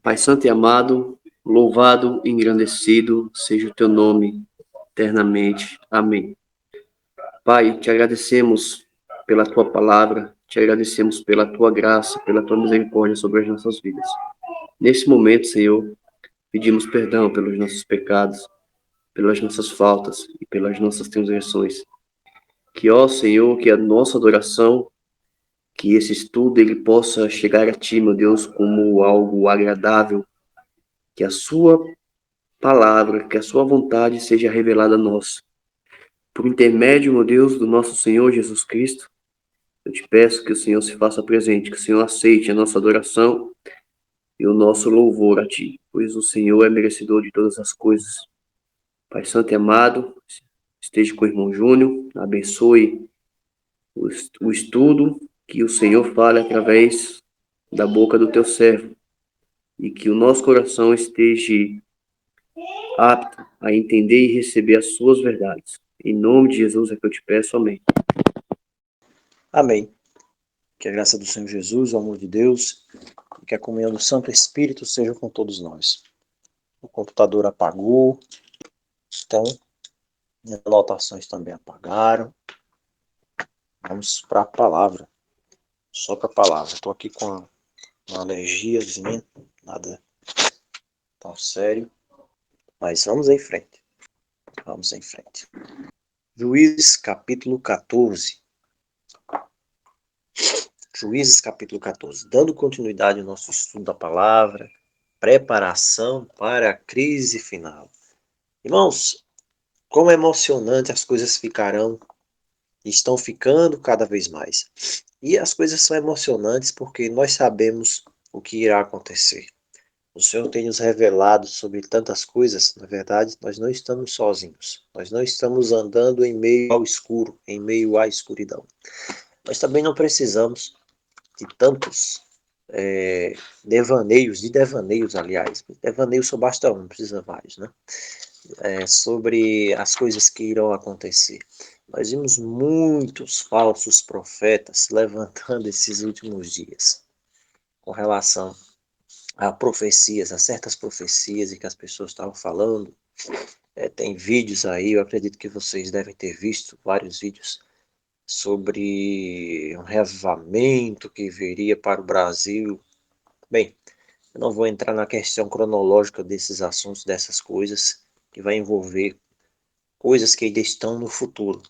Pai Santo e amado, louvado e engrandecido seja o teu nome eternamente. Amém. Pai, te agradecemos pela tua palavra, te agradecemos pela tua graça, pela tua misericórdia sobre as nossas vidas. Nesse momento, Senhor, pedimos perdão pelos nossos pecados, pelas nossas faltas e pelas nossas transgressões. Que, ó Senhor, que a nossa adoração, que esse estudo ele possa chegar a ti, meu Deus, como algo agradável, que a sua palavra, que a sua vontade seja revelada a nós. Por intermédio, meu Deus, do nosso Senhor Jesus Cristo, eu te peço que o Senhor se faça presente, que o Senhor aceite a nossa adoração e o nosso louvor a ti, pois o Senhor é merecedor de todas as coisas. Pai Santo e amado, esteja com o irmão Júnior, abençoe o estudo, que o Senhor fale através da boca do teu servo e que o nosso coração esteja apto a entender e receber as suas verdades. Em nome de Jesus é que eu te peço, amém. Amém. Que a graça do Senhor Jesus, o amor de Deus e que a comunhão do Santo Espírito seja com todos nós. O computador apagou, então as anotações também apagaram. Vamos para a palavra, só para a palavra. Estou aqui com uma alergiazinha, nada tão sério, mas vamos em frente. Vamos em frente. Juízes capítulo 14. Juízes capítulo 14. Dando continuidade ao nosso estudo da palavra, preparação para a crise final. Irmãos, como é emocionante as coisas ficarão e estão ficando cada vez mais. E as coisas são emocionantes porque nós sabemos o que irá acontecer. O Senhor tem nos revelado sobre tantas coisas. Na verdade, nós não estamos sozinhos. Nós não estamos andando em meio ao escuro, em meio à escuridão. Nós também não precisamos de tantos devaneios, aliás. Devaneios só basta um, não precisa vários, né? Sobre as coisas que irão acontecer. Nós vimos muitos falsos profetas se levantando esses últimos dias com relação a profecias, a certas profecias e que as pessoas estavam falando. Tem vídeos aí, eu acredito que vocês devem ter visto vários vídeos sobre um reavivamento que viria para o Brasil. Bem, eu não vou entrar na questão cronológica desses assuntos, dessas coisas, que vai envolver coisas que ainda estão no futuro.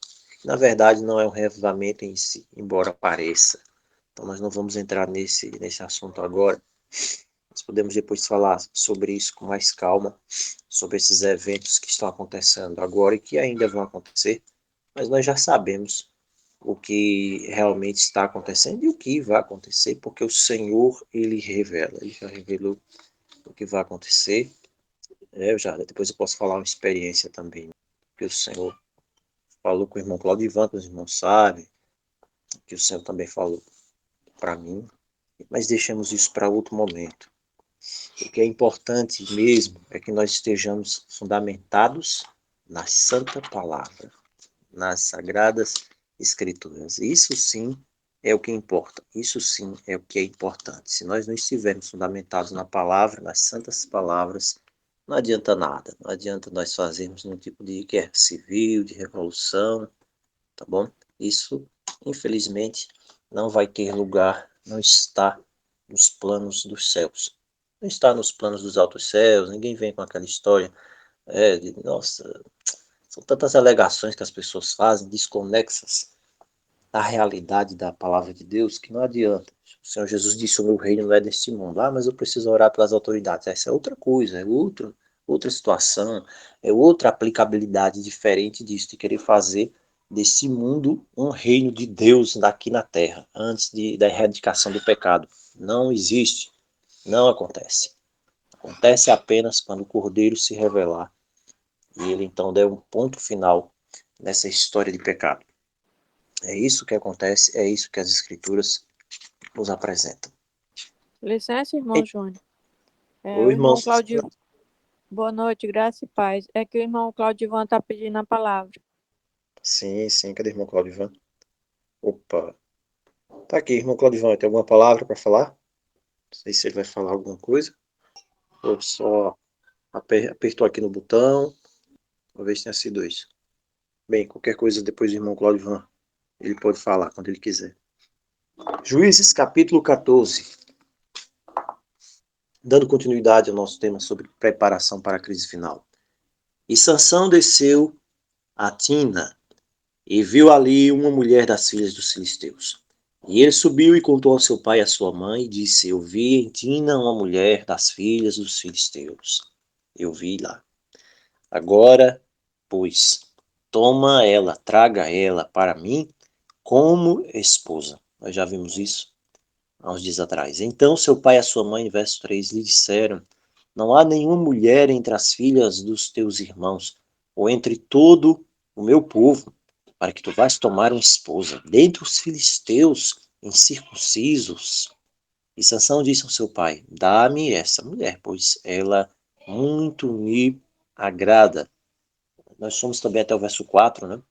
Na verdade, não é um reavivamento em si, embora pareça. Então, nós não vamos entrar nesse assunto agora. Nós podemos depois falar sobre isso com mais calma, sobre esses eventos que estão acontecendo agora e que ainda vão acontecer, mas nós já sabemos o que realmente está acontecendo e o que vai acontecer, porque o Senhor, ele revela, ele já revelou o que vai acontecer. Depois eu posso falar uma experiência também, que o Senhor falou com o irmão Claudivan, que os irmãos sabem, que o Senhor também falou para mim, mas deixamos isso para outro momento. O que é importante mesmo é que nós estejamos fundamentados na Santa Palavra, nas Sagradas Escrituras. Isso sim é o que importa. Isso sim é o que é importante. Se nós não estivermos fundamentados na palavra, nas santas palavras, não adianta nada. Não adianta nós fazermos nenhum tipo de guerra civil, de revolução, tá bom? Isso, infelizmente, não vai ter lugar, não está nos planos dos céus. Não está nos planos dos altos céus, ninguém vem com aquela história nossa, são tantas alegações que as pessoas fazem, desconexas da realidade da palavra de Deus, que não adianta. O Senhor Jesus disse, o meu reino não é deste mundo. Mas eu preciso orar pelas autoridades. Essa é outra coisa, outra situação, é outra aplicabilidade diferente disso, de querer fazer desse mundo um reino de Deus daqui na terra, antes da erradicação do pecado. Não existe, não acontece. Acontece apenas quando o Cordeiro se revelar e ele então der um ponto final nessa história de pecado. É isso que acontece, é isso que as Escrituras nos apresentam. Licença, irmão Júnior. Oi, O irmão. irmão Claudio. Boa noite, graça e paz. É que o irmão Claudivan está pedindo a palavra. Sim, cadê o irmão Claudivan? Opa, tá aqui, irmão Claudivan, tem alguma palavra para falar? Não sei se ele vai falar alguma coisa. Só apertou aqui no botão. Talvez tenha sido isso. Bem, qualquer coisa depois do irmão Cláudio Van, ele pode falar quando ele quiser. Juízes capítulo 14. Dando continuidade ao nosso tema sobre preparação para a crise final. E Sansão desceu a Tina e viu ali uma mulher das filhas dos filisteus. E ele subiu e contou ao seu pai e à sua mãe e disse: Eu vi em Tina uma mulher das filhas dos filisteus. Eu vi lá. Agora, pois, toma ela, traga ela para mim como esposa. Nós já vimos isso há uns dias atrás. Então seu pai e a sua mãe, verso 3, lhe disseram: Não há nenhuma mulher entre as filhas dos teus irmãos, ou entre todo o meu povo, para que tu vás tomar uma esposa dentre os filisteus incircuncisos. E Sansão disse ao seu pai: Dá-me essa mulher, pois ela muito me agrada. Nós somos também até o verso 4, né?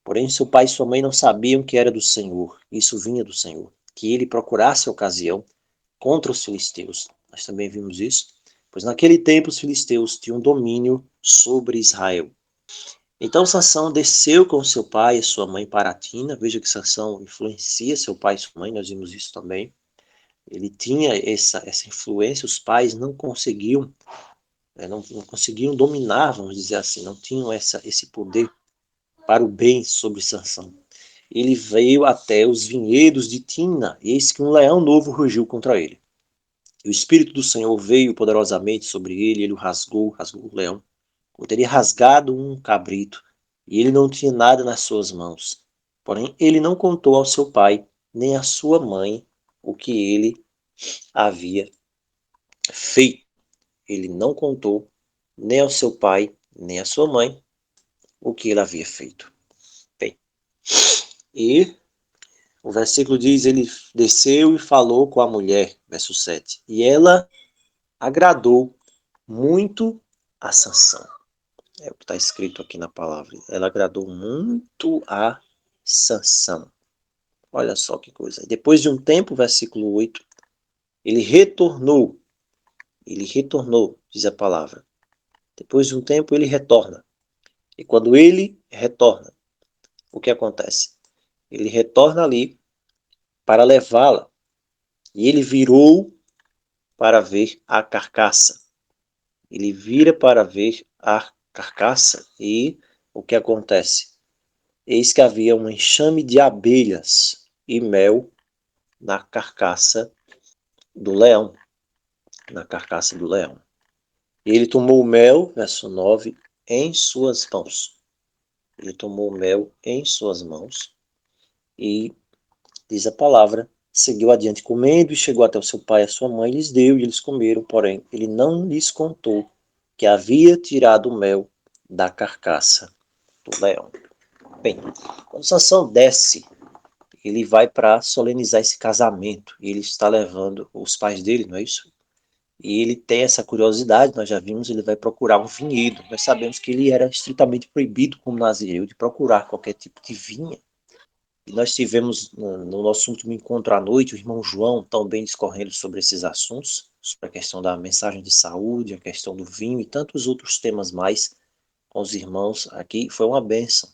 Porém, seu pai e sua mãe não sabiam que era do Senhor, isso vinha do Senhor, que ele procurasse a ocasião contra os filisteus. Nós também vimos isso, pois naquele tempo os filisteus tinham domínio sobre Israel. Então Sansão desceu com seu pai e sua mãe para Tina. Veja que Sansão influencia seu pai e sua mãe, nós vimos isso também. Ele tinha essa influência, os pais não conseguiam, não conseguiam dominar, vamos dizer assim, não tinham esse poder para o bem sobre Sansão. Ele veio até os vinhedos de Tina, e eis que um leão novo rugiu contra ele. E o Espírito do Senhor veio poderosamente sobre ele, ele o rasgou o leão, como teria rasgado um cabrito, e ele não tinha nada nas suas mãos. Porém, ele não contou ao seu pai, nem à sua mãe, o que ele havia feito. Ele não contou nem ao seu pai, nem à sua mãe, o que ele havia feito. Bem, e o versículo diz, ele desceu e falou com a mulher, verso 7, e ela agradou muito a Sansão. É o que está escrito aqui na palavra. Ela agradou muito a Sansão. Olha só que coisa. Depois de um tempo, versículo 8, ele retornou. Ele retornou, diz a palavra. Depois de um tempo, ele retorna. E quando ele retorna, o que acontece? Ele retorna ali para levá-la. E ele virou para ver a carcaça. Ele vira para ver a carcaça e o que acontece? Eis que havia um enxame de abelhas e mel na carcaça do leão. Na carcaça do leão. E ele tomou o mel, verso 9, em suas mãos. Ele tomou o mel em suas mãos e, diz a palavra, seguiu adiante comendo e chegou até o seu pai e a sua mãe, lhes deu e eles comeram, porém ele não lhes contou que havia tirado o mel da carcaça do leão. Bem, quando Sansão desce, ele vai para solenizar esse casamento, e ele está levando os pais dele, não é isso? E ele tem essa curiosidade, nós já vimos, ele vai procurar um vinhedo. Nós sabemos que ele era estritamente proibido como nazireu de procurar qualquer tipo de vinha. E nós tivemos no nosso último encontro à noite o irmão João também discorrendo sobre esses assuntos, sobre a questão da mensagem de saúde, a questão do vinho e tantos outros temas mais com os irmãos aqui. Foi uma bênção,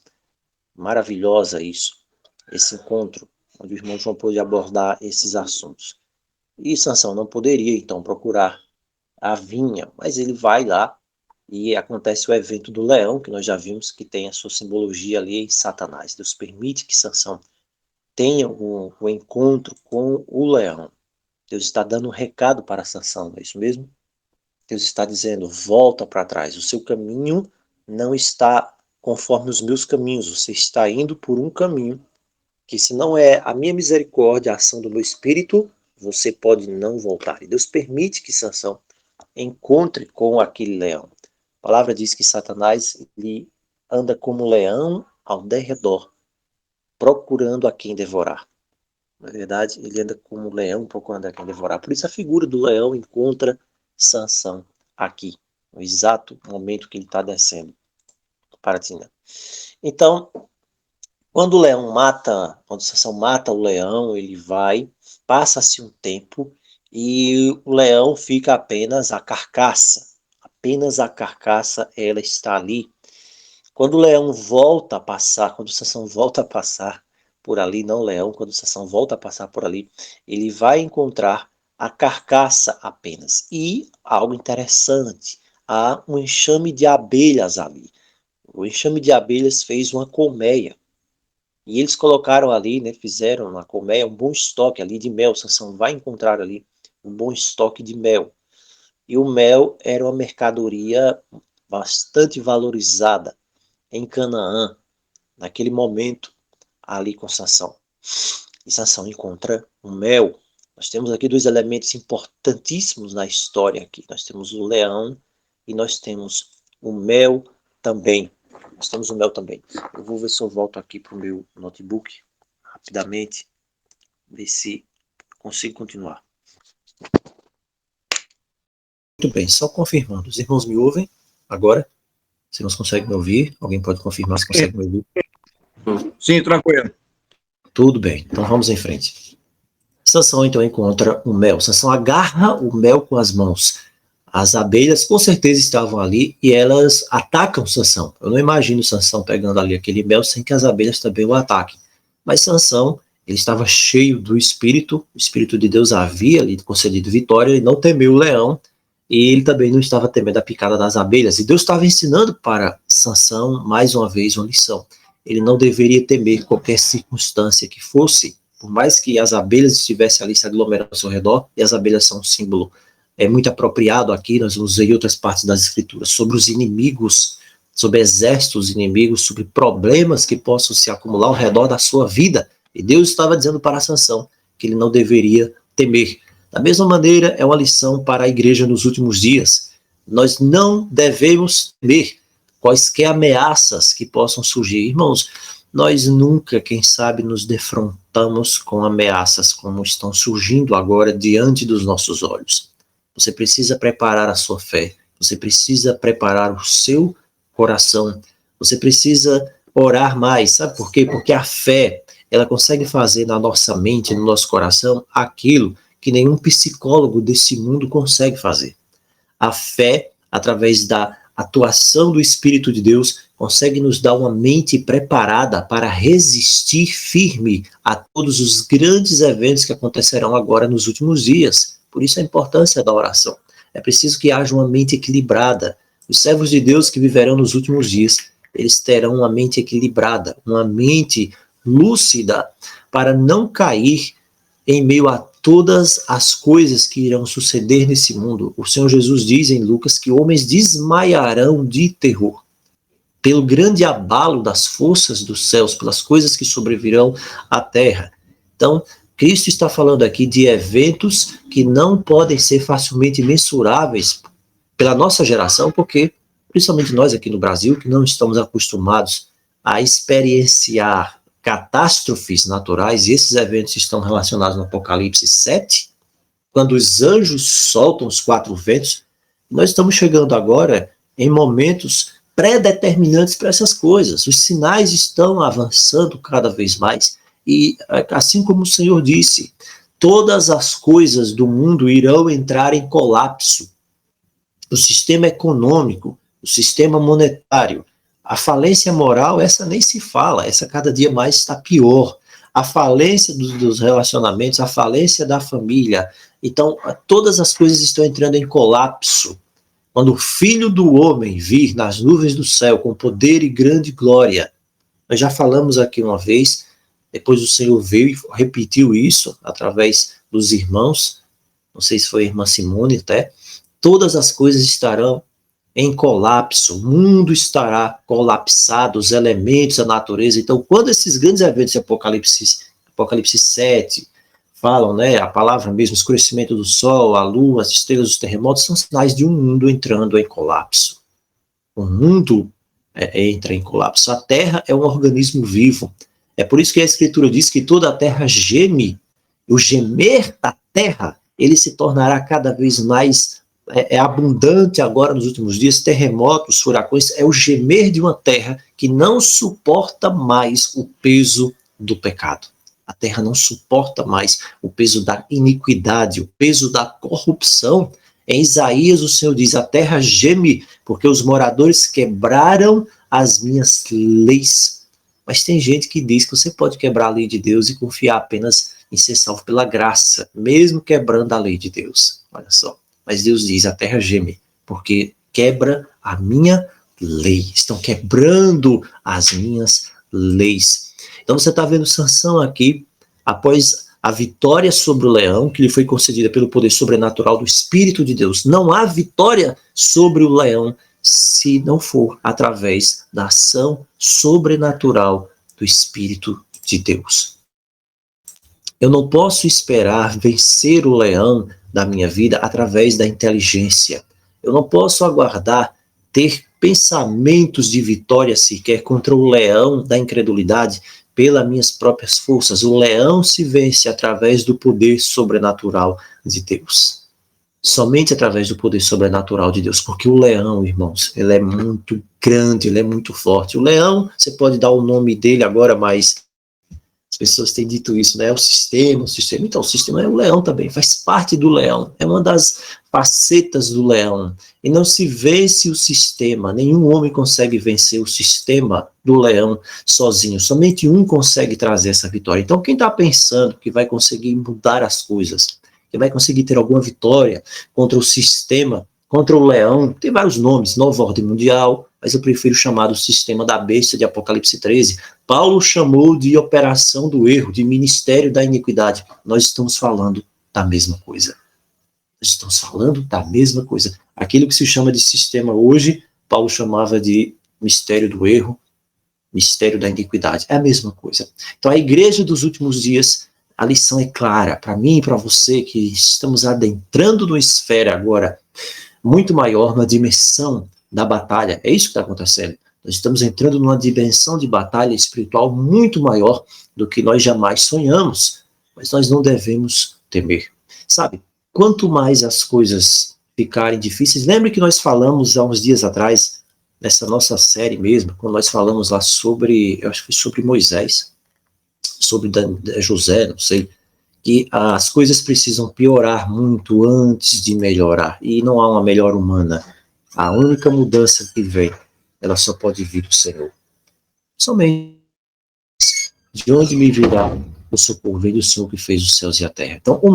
maravilhosa isso, esse encontro, onde o irmão João pôde abordar esses assuntos. E Sansão não poderia então procurar a vinha, mas ele vai lá e acontece o evento do leão, que nós já vimos que tem a sua simbologia ali em Satanás. Deus permite que Sansão tenha um encontro com o leão. Deus está dando um recado para Sansão, não é isso mesmo? Deus está dizendo, volta para trás, o seu caminho não está conforme os meus caminhos, você está indo por um caminho que se não é a minha misericórdia, a ação do meu espírito, você pode não voltar. E Deus permite que Sansão encontre com aquele leão. A palavra diz que Satanás ele anda como leão ao derredor, procurando a quem devorar. Na verdade, ele anda como leão procurando a quem devorar. Por isso a figura do leão encontra Sansão aqui, no exato momento que ele está descendo para Tina. Então, quando Sansão mata o leão, ele vai, passa-se um tempo, e o leão fica apenas a carcaça. Apenas a carcaça, ela está ali. Quando o leão volta a passar, quando Sansão volta a passar por ali, não o leão, quando Sansão volta a passar por ali, ele vai encontrar a carcaça apenas. E algo interessante, há um enxame de abelhas ali. O enxame de abelhas fez uma colmeia. E eles colocaram ali, né, fizeram na colmeia um bom estoque ali de mel. Sansão vai encontrar ali um bom estoque de mel. E o mel era uma mercadoria bastante valorizada em Canaã, naquele momento, ali com Sansão. E Sansão encontra o mel. Nós temos aqui dois elementos importantíssimos na história aqui. Nós temos o leão e nós temos o mel também. Nós temos o mel também. Eu vou ver se eu volto aqui para o meu notebook rapidamente, ver se consigo continuar. Muito bem, só confirmando. Os irmãos me ouvem agora? Se não conseguem me ouvir, alguém pode confirmar se consegue me ouvir? Sim, tranquilo. Tudo bem, então vamos em frente. Sansão então encontra o mel. Sansão agarra o mel com as mãos. As abelhas com certeza estavam ali e elas atacam Sansão. Eu não imagino Sansão pegando ali aquele mel sem que as abelhas também o ataquem. Mas Sansão, ele estava cheio do Espírito, o Espírito de Deus havia lhe concedido vitória e não temeu o leão, e ele também não estava temendo a picada das abelhas. E Deus estava ensinando para Sansão, mais uma vez, uma lição. Ele não deveria temer qualquer circunstância que fosse, por mais que as abelhas estivessem ali se aglomerando ao seu redor, e as abelhas são um símbolo muito apropriado aqui, nós vamos ver em outras partes das Escrituras, sobre os inimigos, sobre exércitos inimigos, sobre problemas que possam se acumular ao redor da sua vida. E Deus estava dizendo para Sansão que ele não deveria temer. Da mesma maneira, é uma lição para a igreja nos últimos dias. Nós não devemos temer quaisquer ameaças que possam surgir. Irmãos, nós nunca, quem sabe, nos defrontamos com ameaças como estão surgindo agora diante dos nossos olhos. Você precisa preparar a sua fé, você precisa preparar o seu coração, você precisa orar mais, sabe por quê? Porque a fé, ela consegue fazer na nossa mente, no nosso coração, aquilo que nenhum psicólogo desse mundo consegue fazer. A fé, através da atuação do Espírito de Deus, consegue nos dar uma mente preparada para resistir firme a todos os grandes eventos que acontecerão agora nos últimos dias. Por isso a importância da oração. É preciso que haja uma mente equilibrada. Os servos de Deus que viverão nos últimos dias, eles terão uma mente equilibrada, uma mente lúcida, para não cair em meio a todas as coisas que irão suceder nesse mundo. O Senhor Jesus diz em Lucas que homens desmaiarão de terror pelo grande abalo das forças dos céus, pelas coisas que sobrevirão à terra. Então, Cristo está falando aqui de eventos que não podem ser facilmente mensuráveis pela nossa geração, porque, principalmente nós aqui no Brasil, que não estamos acostumados a experienciar catástrofes naturais, e esses eventos estão relacionados no Apocalipse 7, quando os anjos soltam os 4 ventos, nós estamos chegando agora em momentos pré-determinantes para essas coisas. Os sinais estão avançando cada vez mais, e assim como o Senhor disse, todas as coisas do mundo irão entrar em colapso. O sistema econômico, o sistema monetário, a falência moral, essa nem se fala, essa cada dia mais está pior. A falência dos relacionamentos, a falência da família. Então, todas as coisas estão entrando em colapso. Quando o Filho do Homem vir nas nuvens do céu com poder e grande glória, nós já falamos aqui uma vez, depois o Senhor veio e repetiu isso através dos irmãos, não sei se foi a irmã Simone até, todas as coisas estarão em colapso, o mundo estará colapsado, os elementos, a natureza. Então, quando esses grandes eventos de Apocalipse 7 falam, né, a palavra mesmo, escurecimento do sol, a lua, as estrelas, os terremotos, são sinais de um mundo entrando em colapso. O mundo entra em colapso. A terra é um organismo vivo. É por isso que a Escritura diz que toda a terra geme. O gemer da terra, ele se tornará cada vez mais abundante agora nos últimos dias. Terremotos, furacões, é o gemer de uma terra que não suporta mais o peso do pecado. A terra não suporta mais o peso da iniquidade, o peso da corrupção. Em Isaías, o Senhor diz, a terra geme, porque os moradores quebraram as minhas leis. Mas tem gente que diz que você pode quebrar a lei de Deus e confiar apenas em ser salvo pela graça, mesmo quebrando a lei de Deus. Olha só. Mas Deus diz, a terra geme, porque quebra a minha lei. Estão quebrando as minhas leis. Então você está vendo Sansão aqui, após a vitória sobre o leão, que lhe foi concedida pelo poder sobrenatural do Espírito de Deus. Não há vitória sobre o leão se não for através da ação sobrenatural do Espírito de Deus. Eu não posso esperar vencer o leão da minha vida através da inteligência. Eu não posso aguardar ter pensamentos de vitória sequer contra o leão da incredulidade pelas minhas próprias forças. O leão se vence através do poder sobrenatural de Deus. Somente através do poder sobrenatural de Deus, porque o leão, irmãos, ele é muito grande, ele é muito forte. O leão, você pode dar o nome dele agora, mas as pessoas têm dito isso, né? O sistema. Então, o sistema é o leão também, faz parte do leão, é uma das facetas do leão. E não se vence o sistema, nenhum homem consegue vencer o sistema do leão sozinho, somente um consegue trazer essa vitória. Então, quem está pensando que vai conseguir mudar as coisas, que vai conseguir ter alguma vitória contra o sistema, contra o leão, tem vários nomes, Nova Ordem Mundial, mas eu prefiro chamar do sistema da besta de Apocalipse 13. Paulo chamou de operação do erro, de ministério da iniquidade. Nós estamos falando da mesma coisa. Nós estamos falando da mesma coisa. Aquilo que se chama de sistema hoje, Paulo chamava de mistério do erro, mistério da iniquidade. É a mesma coisa. Então a igreja dos últimos dias, a lição é clara, para mim e para você, que estamos adentrando numa esfera agora muito maior, uma dimensão da batalha. É isso que está acontecendo. Nós estamos entrando numa dimensão de batalha espiritual muito maior do que nós jamais sonhamos, mas nós não devemos temer. Sabe, quanto mais as coisas ficarem difíceis, lembre que nós falamos há uns dias atrás, nessa nossa série mesmo, quando nós falamos lá sobre, eu acho que foi sobre Moisés, sobre José, não sei, que as coisas precisam piorar muito antes de melhorar, e não há uma melhora humana. A única mudança que vem, ela só pode vir do Senhor. Somente de onde me virá o socorro? Vem do Senhor que fez os céus e a terra. Então, o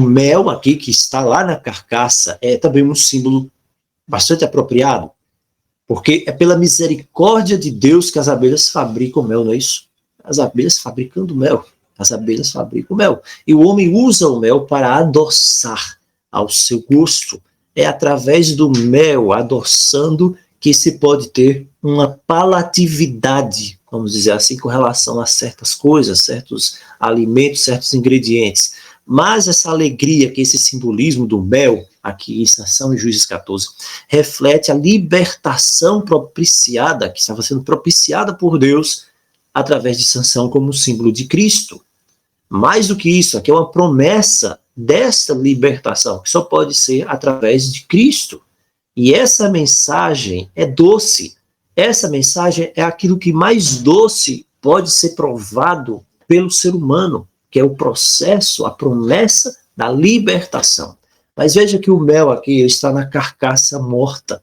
mel aqui que está lá na carcaça é também um símbolo bastante apropriado, porque é pela misericórdia de Deus que as abelhas fabricam mel, não é isso? As abelhas fabricando mel. As abelhas fabricam mel. E o homem usa o mel para adoçar ao seu gosto. É através do mel, adoçando, que se pode ter uma palatividade, vamos dizer assim, com relação a certas coisas, certos alimentos, certos ingredientes. Mas essa alegria, que esse simbolismo do mel, aqui em Sansão e Juízes 14, reflete a libertação propiciada, que estava sendo propiciada por Deus, através de Sansão como símbolo de Cristo. Mais do que isso, aqui é uma promessa desta libertação, que só pode ser através de Cristo. E essa mensagem é doce. Essa mensagem é aquilo que mais doce pode ser provado pelo ser humano, que é o processo, a promessa da libertação. Mas veja que o mel aqui está na carcaça morta.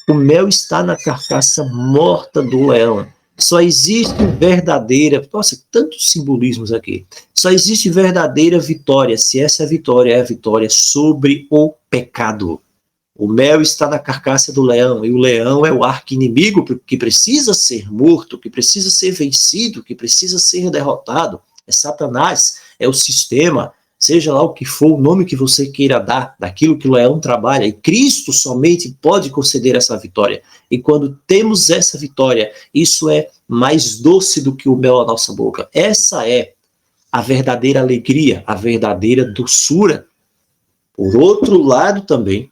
O mel está na carcaça morta do leão. Só existe verdadeira, nossa, tantos simbolismos aqui. Só existe verdadeira vitória, se essa vitória é a vitória sobre o pecado. O mel está na carcaça do leão, e o leão é o arqui-inimigo que precisa ser morto, que precisa ser vencido, que precisa ser derrotado. É Satanás, é o sistema, seja lá o que for, o nome que você queira dar, daquilo que o leão trabalha, e Cristo somente pode conceder essa vitória. E quando temos essa vitória, isso é mais doce do que o mel à nossa boca. Essa é a verdadeira alegria, a verdadeira doçura. Por outro lado também,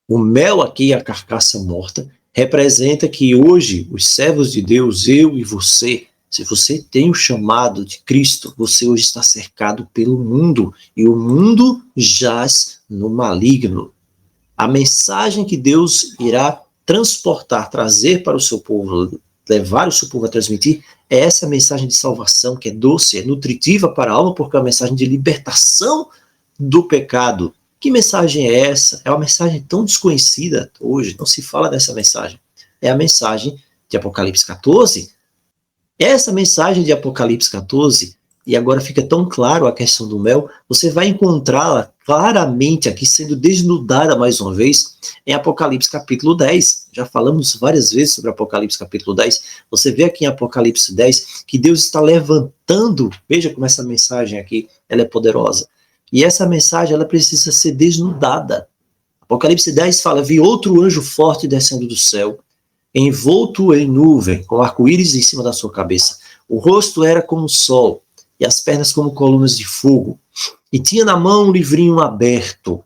o mel aqui, a carcaça morta, representa que hoje os servos de Deus, eu e você, se você tem o chamado de Cristo, você hoje está cercado pelo mundo, e o mundo jaz no maligno. A mensagem que Deus irá transportar, trazer para o seu povo, levar o seu povo a transmitir, é essa mensagem de salvação que é doce, é nutritiva para a alma, porque é uma mensagem de libertação do pecado. Que mensagem é essa? É uma mensagem tão desconhecida hoje, não se fala dessa mensagem. É a mensagem de Apocalipse 14. Essa mensagem de Apocalipse 14, e agora fica tão claro a questão do mel, você vai encontrá-la claramente aqui sendo desnudada mais uma vez em Apocalipse capítulo 10. Já falamos várias vezes sobre Apocalipse capítulo 10. Você vê aqui em Apocalipse 10 que Deus está levantando, veja como essa mensagem aqui, ela é poderosa. E essa mensagem, ela precisa ser desnudada. Apocalipse 10 fala, vi outro anjo forte descendo do céu, envolto em nuvem, com arco-íris em cima da sua cabeça. O rosto era como o sol, e as pernas como colunas de fogo. E tinha na mão um livrinho aberto,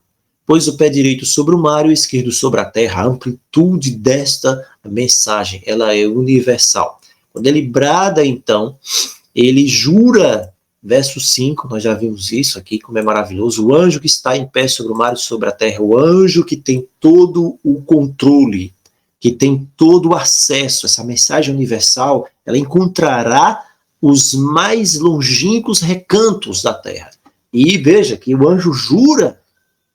pôs o pé direito sobre o mar e o esquerdo sobre a terra. A amplitude desta mensagem, ela é universal. Quando ele brada, então, ele jura, verso 5, nós já vimos isso aqui, como é maravilhoso, o anjo que está em pé sobre o mar e sobre a terra, o anjo que tem todo o controle, que tem todo o acesso, essa mensagem universal, ela encontrará os mais longínquos recantos da terra. E veja que o anjo jura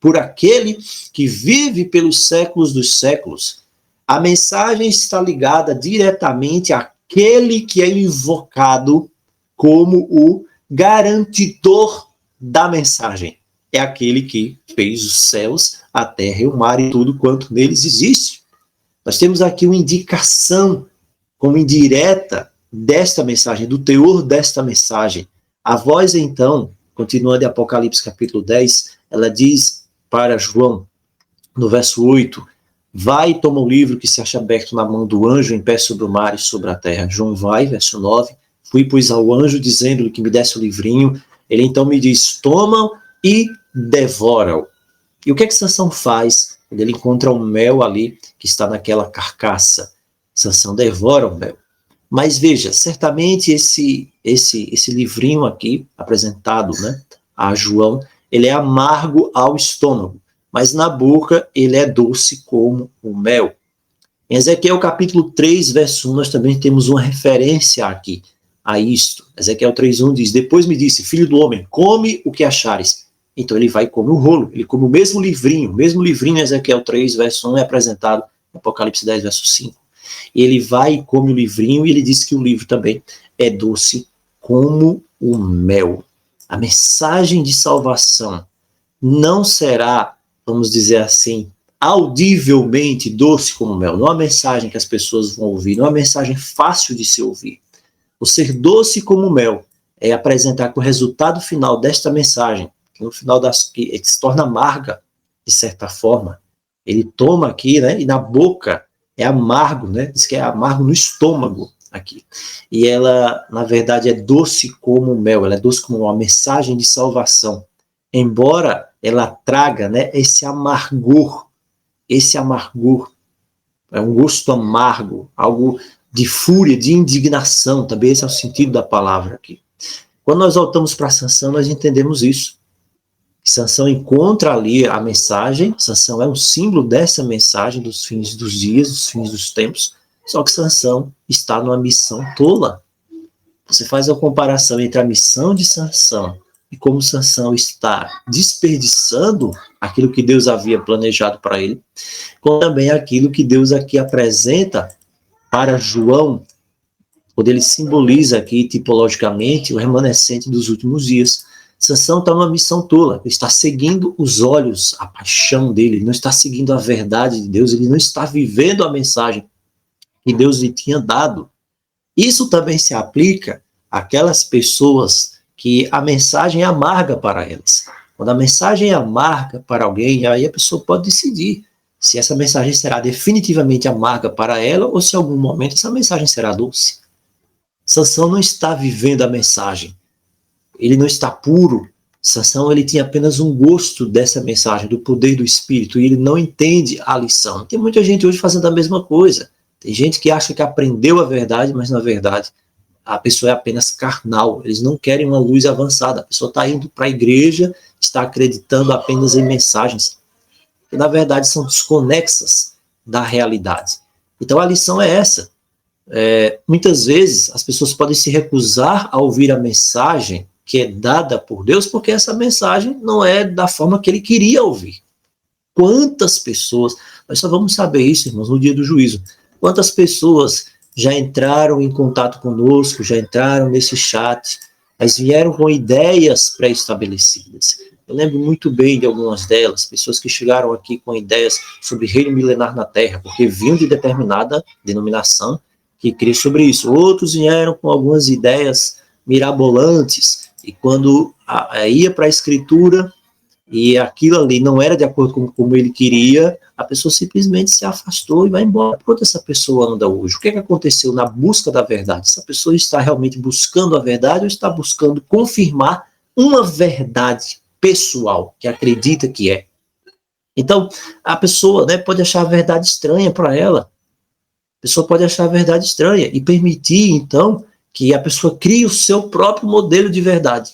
por aquele que vive pelos séculos dos séculos. A mensagem está ligada diretamente àquele que é invocado como o garantidor da mensagem. É aquele que fez os céus, a terra e o mar e tudo quanto neles existe. Nós temos aqui uma indicação como indireta desta mensagem, do teor desta mensagem. A voz, então, continuando em Apocalipse capítulo 10, ela diz para João, no verso 8, vai e toma o livro que se acha aberto na mão do anjo em pé sobre o mar e sobre a terra. João vai, verso 9, fui, pois, ao anjo, dizendo-lhe que me desse o livrinho. Ele então me diz, toma e devora-o. E o que é que Sansão faz? Ele encontra o mel ali, que está naquela carcaça. Sansão devora o mel. Mas veja, certamente esse livrinho aqui, apresentado, né, a João, ele é amargo ao estômago, mas na boca ele é doce como o mel. Em Ezequiel capítulo 3, verso 1, nós também temos uma referência aqui a isto. Ezequiel 3:1 diz, depois me disse, filho do homem, come o que achares. Então ele vai e come o rolo, ele come o mesmo livrinho em Ezequiel 3, verso 1 é apresentado em Apocalipse 10, verso 5. Ele vai e come o livrinho e ele diz que o livro também é doce como o mel. A mensagem de salvação não será, vamos dizer assim, audivelmente doce como mel. Não é uma mensagem que as pessoas vão ouvir, não é uma mensagem fácil de se ouvir. O ser doce como mel é apresentar que o resultado final desta mensagem, que no final que se torna amarga, de certa forma, ele toma aqui, né, e na boca é amargo, né? Diz que é amargo no estômago aqui. E ela, na verdade, é doce como mel, ela é doce como uma mensagem de salvação. Embora ela traga, né, esse amargor, é um gosto amargo, algo de fúria, de indignação, também esse é o sentido da palavra aqui. Quando nós voltamos para Sansão, nós entendemos isso. Sansão encontra ali a mensagem, Sansão é um símbolo dessa mensagem dos fins dos dias, dos fins dos tempos, só que Sansão está numa missão tola. Você faz a comparação entre a missão de Sansão e como Sansão está desperdiçando aquilo que Deus havia planejado para ele, com também aquilo que Deus aqui apresenta para João, quando ele simboliza aqui tipologicamente o remanescente dos últimos dias. Sansão está numa missão tola, ele está seguindo os olhos, a paixão dele, ele não está seguindo a verdade de Deus, ele não está vivendo a mensagem que Deus lhe tinha dado. Isso também se aplica àquelas pessoas que a mensagem é amarga para elas. Quando a mensagem é amarga para alguém, aí a pessoa pode decidir se essa mensagem será definitivamente amarga para ela ou se em algum momento essa mensagem será doce. Sansão não está vivendo a mensagem. Ele não está puro. Sansão, ele tinha apenas um gosto dessa mensagem, do poder do Espírito, e ele não entende a lição. Tem muita gente hoje fazendo a mesma coisa. Tem gente que acha que aprendeu a verdade, mas na verdade a pessoa é apenas carnal. Eles não querem uma luz avançada. A pessoa está indo para a igreja, está acreditando apenas em mensagens que na verdade são desconexas da realidade. Então a lição é essa. Muitas vezes as pessoas podem se recusar a ouvir a mensagem que é dada por Deus, porque essa mensagem não é da forma que ele queria ouvir. Quantas pessoas, nós só vamos saber isso, irmãos, no dia do juízo, quantas pessoas já entraram em contato conosco, já entraram nesse chat, mas vieram com ideias pré-estabelecidas. Eu lembro muito bem de algumas delas, pessoas que chegaram aqui com ideias sobre reino milenar na Terra, porque vinham de determinada denominação que cria sobre isso. Outros vieram com algumas ideias mirabolantes, e quando ia para a Escritura, e aquilo ali não era de acordo com como ele queria, a pessoa simplesmente se afastou e vai embora. Por onde essa pessoa anda hoje? O que aconteceu na busca da verdade? Essa pessoa está realmente buscando a verdade ou está buscando confirmar uma verdade pessoal que acredita que é? Então, a pessoa, né, pode achar a verdade estranha para ela. A pessoa pode achar a verdade estranha e permitir, então, que a pessoa crie o seu próprio modelo de verdade.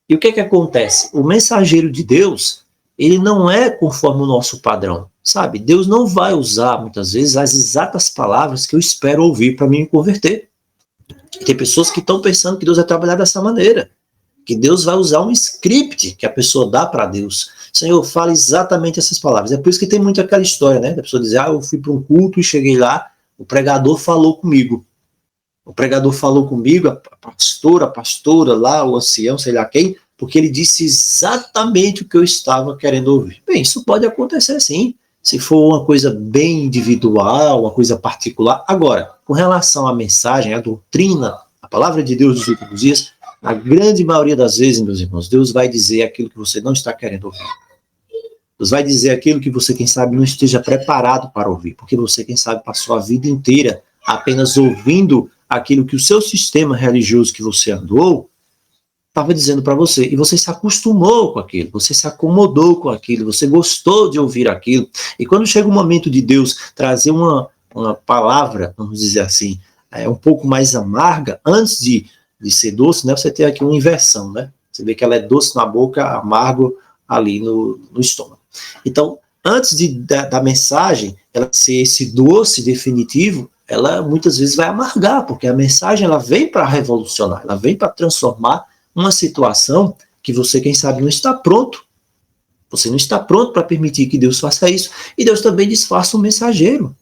E o que acontece? O mensageiro de Deus, ele não é conforme o nosso padrão, sabe? Deus não vai usar, muitas vezes, as exatas palavras que eu espero ouvir para me converter. E tem pessoas que estão pensando que Deus vai trabalhar dessa maneira, que Deus vai usar um script que a pessoa dá para Deus. Senhor, fala exatamente essas palavras. É por isso que tem muito aquela história, né? Da pessoa dizer, eu fui para um culto e cheguei lá, o pregador falou comigo. O pregador falou comigo, a pastora lá, o ancião, sei lá quem, porque ele disse exatamente o que eu estava querendo ouvir. Bem, isso pode acontecer sim, se for uma coisa bem individual, uma coisa particular. Agora, com relação à mensagem, à doutrina, a palavra de Deus dos últimos dias, a grande maioria das vezes, meus irmãos, Deus vai dizer aquilo que você não está querendo ouvir. Deus vai dizer aquilo que você, quem sabe, não esteja preparado para ouvir, porque você, quem sabe, passou a vida inteira apenas ouvindo aquilo que o seu sistema religioso que você andou estava dizendo para você, e você se acostumou com aquilo, você se acomodou com aquilo, você gostou de ouvir aquilo, e quando chega o momento de Deus trazer uma palavra, vamos dizer assim, um pouco mais amarga, antes de ser doce, né, você tem aqui uma inversão, né, você vê que ela é doce na boca, amargo ali no estômago. Então, antes da mensagem, ela ser esse doce definitivo, ela muitas vezes vai amargar, porque a mensagem ela vem para revolucionar, ela vem para transformar uma situação que você, quem sabe, não está pronto. Você não está pronto para permitir que Deus faça isso. E Deus também disfarça o mensageiro.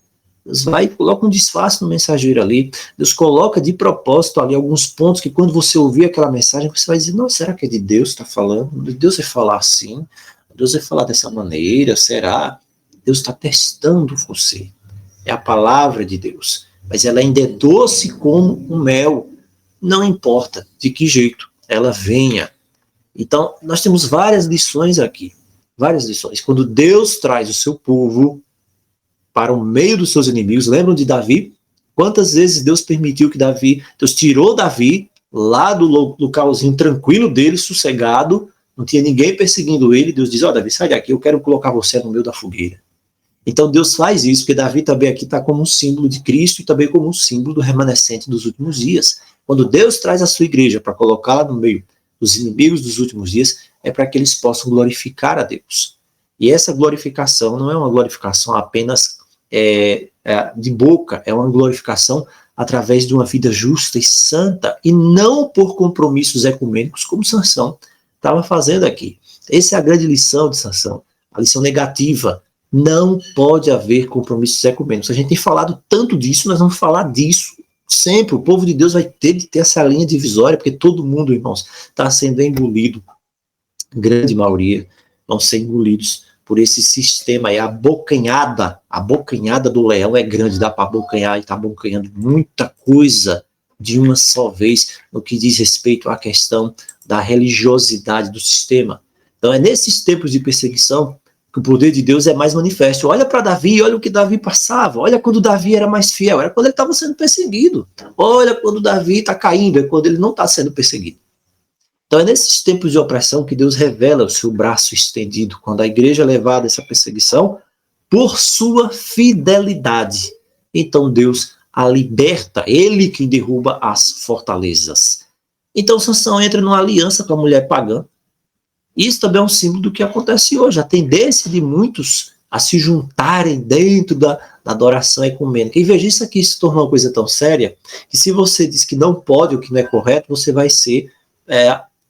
Deus vai e coloca um disfarce no mensageiro ali. Deus coloca de propósito ali alguns pontos que quando você ouvir aquela mensagem, você vai dizer, não, será que é de Deus que está falando? Deus vai falar assim? Deus vai falar dessa maneira? Será? Deus está testando você. É a palavra de Deus. Mas ela ainda é doce como o mel. Não importa de que jeito ela venha. Então, nós temos várias lições aqui. Várias lições. Quando Deus traz o seu povo para o meio dos seus inimigos, lembram de Davi? Quantas vezes Deus permitiu que Deus tirou Davi lá do localzinho tranquilo dele, sossegado, não tinha ninguém perseguindo ele, Deus diz, Davi, sai daqui, eu quero colocar você no meio da fogueira. Então Deus faz isso, porque Davi também aqui está como um símbolo de Cristo e também como um símbolo do remanescente dos últimos dias. Quando Deus traz a sua igreja para colocá-la no meio dos inimigos dos últimos dias, é para que eles possam glorificar a Deus. E essa glorificação não é uma glorificação apenas de boca, é uma glorificação através de uma vida justa e santa, e não por compromissos ecumênicos, como Sansão estava fazendo aqui. Essa é a grande lição de Sansão, a lição negativa. Não pode haver compromissos ecumênicos. A gente tem falado tanto disso, nós vamos falar disso sempre. O povo de Deus vai ter de ter essa linha divisória, porque todo mundo, irmãos, está sendo engolido. Grande maioria vão ser engolidos por esse sistema aí. A abocanhada do leão é grande, dá para abocanhar, e está abocanhando muita coisa de uma só vez no que diz respeito à questão da religiosidade do sistema. Então é nesses tempos de perseguição que o poder de Deus é mais manifesto. Olha para Davi, olha o que Davi passava, olha quando Davi era mais fiel, era quando ele estava sendo perseguido. Olha quando Davi está caindo, é quando ele não está sendo perseguido. Então é nesses tempos de opressão que Deus revela o seu braço estendido, quando a igreja é levada a essa perseguição, por sua fidelidade. Então Deus a liberta, ele que derruba as fortalezas. Então Sansão entra numa aliança com a mulher pagã. Isso também é um símbolo do que acontece hoje. A tendência de muitos a se juntarem dentro da adoração ecumênica. E veja, isso aqui se tornou uma coisa tão séria, que se você diz que não pode ou que não é correto, você vai ser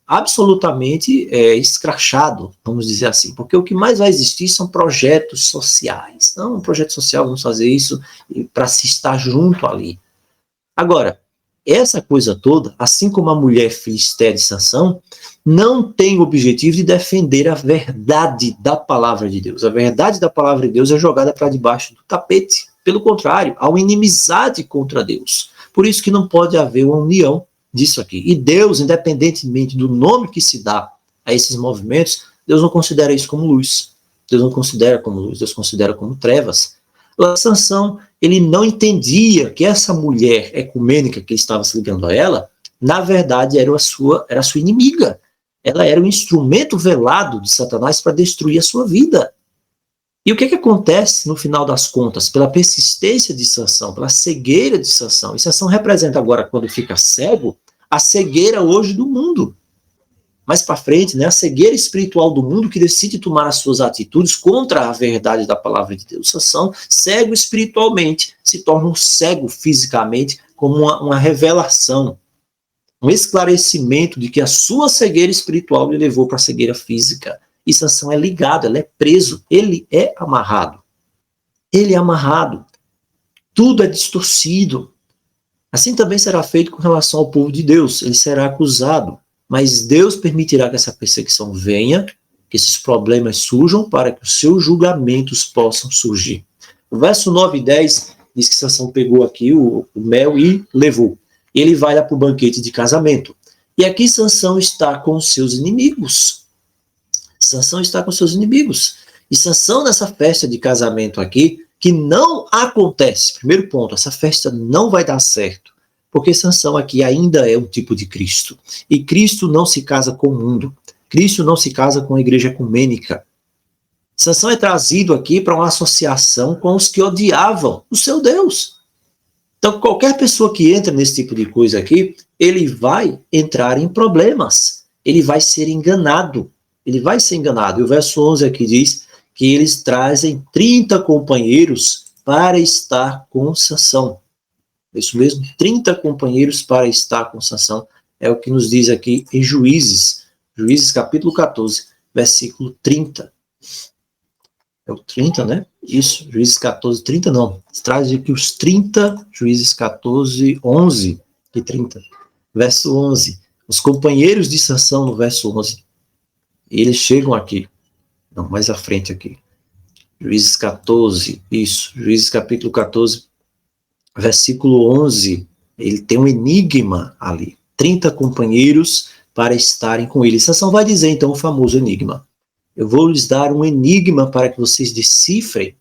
absolutamente escrachado, vamos dizer assim, porque o que mais vai existir são projetos sociais. Não, um projeto social, vamos fazer isso para se estar junto ali. Agora, essa coisa toda, assim como a mulher filistéia de Sansão, não tem o objetivo de defender a verdade da palavra de Deus. A verdade da palavra de Deus é jogada para debaixo do tapete. Pelo contrário, há uma inimizade contra Deus. Por isso que não pode haver uma união disso aqui. E Deus, independentemente do nome que se dá a esses movimentos, Deus não considera isso como luz. Deus não considera como luz, Deus considera como trevas. Sansão, ele não entendia que essa mulher ecumênica que ele estava se ligando a ela, na verdade era a sua inimiga. Ela era um instrumento velado de Satanás para destruir a sua vida. E o que acontece no final das contas? Pela persistência de Sansão, pela cegueira de Sansão. E Sansão representa agora, quando fica cego, a cegueira hoje do mundo. Mais para frente, né, a cegueira espiritual do mundo que decide tomar as suas atitudes contra a verdade da palavra de Deus. Sansão, cego espiritualmente, se torna um cego fisicamente, como uma revelação, um esclarecimento de que a sua cegueira espiritual lhe levou para a cegueira física. E Sansão é ligado, ele é preso, ele é amarrado. Ele é amarrado. Tudo é distorcido. Assim também será feito com relação ao povo de Deus. Ele será acusado. Mas Deus permitirá que essa perseguição venha, que esses problemas surjam, para que os seus julgamentos possam surgir. O verso 9 e 10 diz que Sansão pegou aqui o mel e levou. Ele vai lá para o banquete de casamento. E aqui Sansão está com os seus inimigos. Sansão está com seus inimigos. E Sansão, nessa festa de casamento aqui, que não acontece, primeiro ponto, essa festa não vai dar certo. Porque Sansão aqui ainda é um tipo de Cristo. E Cristo não se casa com o mundo. Cristo não se casa com a igreja ecumênica. Sansão é trazido aqui para uma associação com os que odiavam o seu Deus. Então, qualquer pessoa que entra nesse tipo de coisa aqui, ele vai entrar em problemas. Ele vai ser enganado. Ele vai ser enganado. E o verso 11 aqui diz que eles trazem 30 companheiros para estar com Sansão. Isso mesmo, 30 companheiros para estar com Sansão, é o que nos diz aqui em Juízes, Juízes capítulo 14, versículo 30. É o 30, né? Isso, Juízes 14, 30 não. Traz aqui os 30, Juízes 14, 11 e 30. Verso 11, os companheiros de Sansão no verso 11, eles chegam aqui, não, mais à frente aqui. Juízes 14, isso, Juízes capítulo 14, versículo 11, ele tem um enigma ali. 30 companheiros para estarem com ele. Sansão vai dizer, então, o famoso enigma. Eu vou lhes dar um enigma para que vocês decifrem.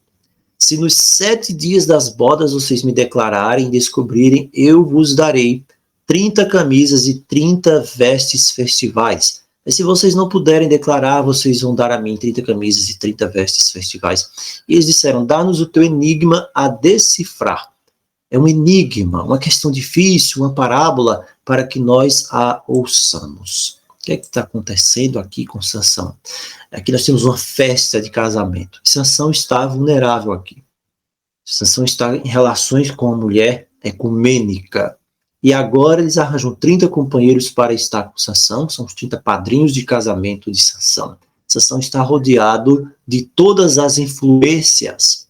Se nos 7 dias das bodas vocês me declararem e descobrirem, eu vos darei 30 camisas e 30 vestes festivais. Mas se vocês não puderem declarar, vocês vão dar a mim 30 camisas e 30 vestes festivais. E eles disseram, dá-nos o teu enigma a decifrar. É um enigma, uma questão difícil, uma parábola, para que nós a ouçamos. O que é que está acontecendo aqui com Sansão? Aqui nós temos uma festa de casamento. Sansão está vulnerável aqui. Sansão está em relações com a mulher ecumênica. E agora eles arranjam 30 companheiros para estar com Sansão, são os 30 padrinhos de casamento de Sansão. Sansão está rodeado de todas as influências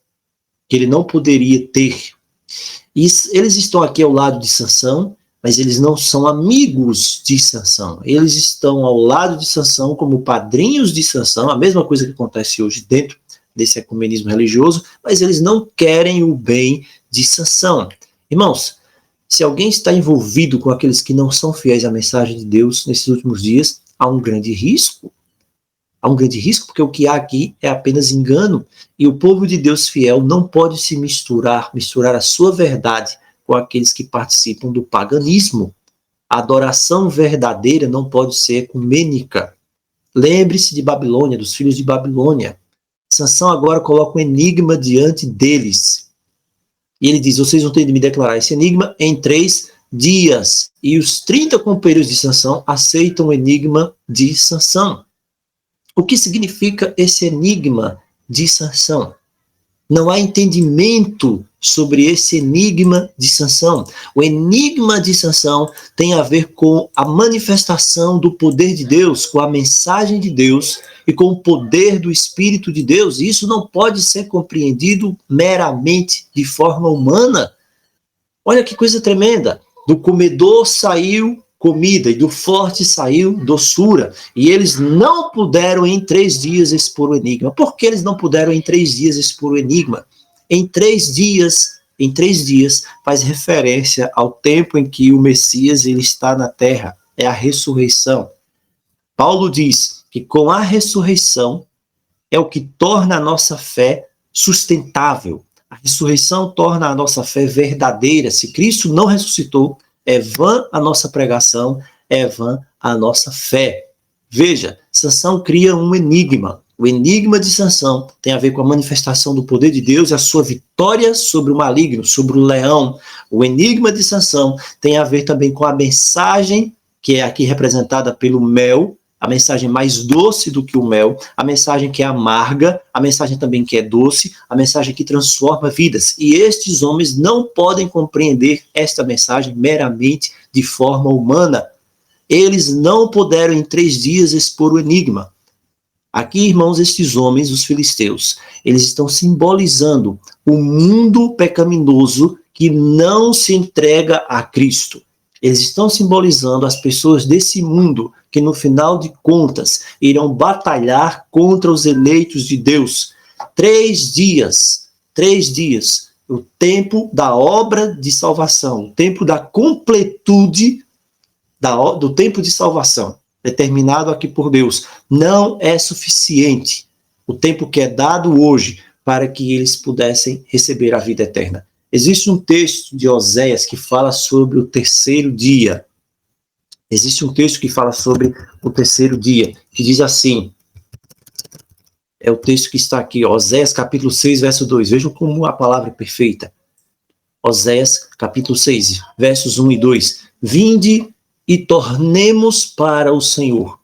que ele não poderia ter. E eles estão aqui ao lado de Sansão, mas eles não são amigos de Sansão. Eles estão ao lado de Sansão como padrinhos de Sansão, a mesma coisa que acontece hoje dentro desse ecumenismo religioso, mas eles não querem o bem de Sansão. Irmãos, se alguém está envolvido com aqueles que não são fiéis à mensagem de Deus nesses últimos dias, há um grande risco. Há um grande risco, porque o que há aqui é apenas engano, e o povo de Deus fiel não pode se misturar a sua verdade com aqueles que participam do paganismo. A adoração verdadeira não pode ser ecumênica. Lembre-se de Babilônia, dos filhos de Babilônia. Sansão agora coloca um enigma diante deles. E ele diz, vocês vão ter de me declarar esse enigma em 3 dias. E os 30 companheiros de Sansão aceitam o enigma de Sansão. O que significa esse enigma de Sansão? Não há entendimento sobre esse enigma de Sansão. O enigma de Sansão tem a ver com a manifestação do poder de Deus, com a mensagem de Deus e com o poder do Espírito de Deus. E isso não pode ser compreendido meramente de forma humana. Olha que coisa tremenda. Do comedor saiu comida e do forte saiu doçura. E eles não puderam em 3 dias expor o enigma. Por que eles não puderam em 3 dias expor o enigma? Em 3 dias faz referência ao tempo em que o Messias ele está na terra. É a ressurreição. Paulo diz que com a ressurreição é o que torna a nossa fé sustentável. A ressurreição torna a nossa fé verdadeira. Se Cristo não ressuscitou, é vã a nossa pregação, é vã a nossa fé. Veja, Sansão cria um enigma. O enigma de Sansão tem a ver com a manifestação do poder de Deus e a sua vitória sobre o maligno, sobre o leão. O enigma de Sansão tem a ver também com a mensagem, que é aqui representada pelo mel, a mensagem mais doce do que o mel, a mensagem que é amarga, a mensagem também que é doce, a mensagem que transforma vidas. E estes homens não podem compreender esta mensagem meramente de forma humana. Eles não puderam em 3 dias expor o enigma. Aqui, irmãos, estes homens, os filisteus, eles estão simbolizando o mundo pecaminoso que não se entrega a Cristo. Eles estão simbolizando as pessoas desse mundo que, no final de contas, irão batalhar contra os eleitos de Deus. 3 dias, o tempo da obra de salvação, o tempo da completude do tempo de salvação, determinado aqui por Deus, não é suficiente. O tempo que é dado hoje para que eles pudessem receber a vida eterna. Existe um texto de Oséias que fala sobre o terceiro dia. Existe um texto que fala sobre o terceiro dia, que diz assim, é o texto que está aqui, Oséias capítulo 6, verso 2. Vejam como a palavra é perfeita. Oséias capítulo 6, versos 1 e 2. Vinde e tornemos para o Senhor.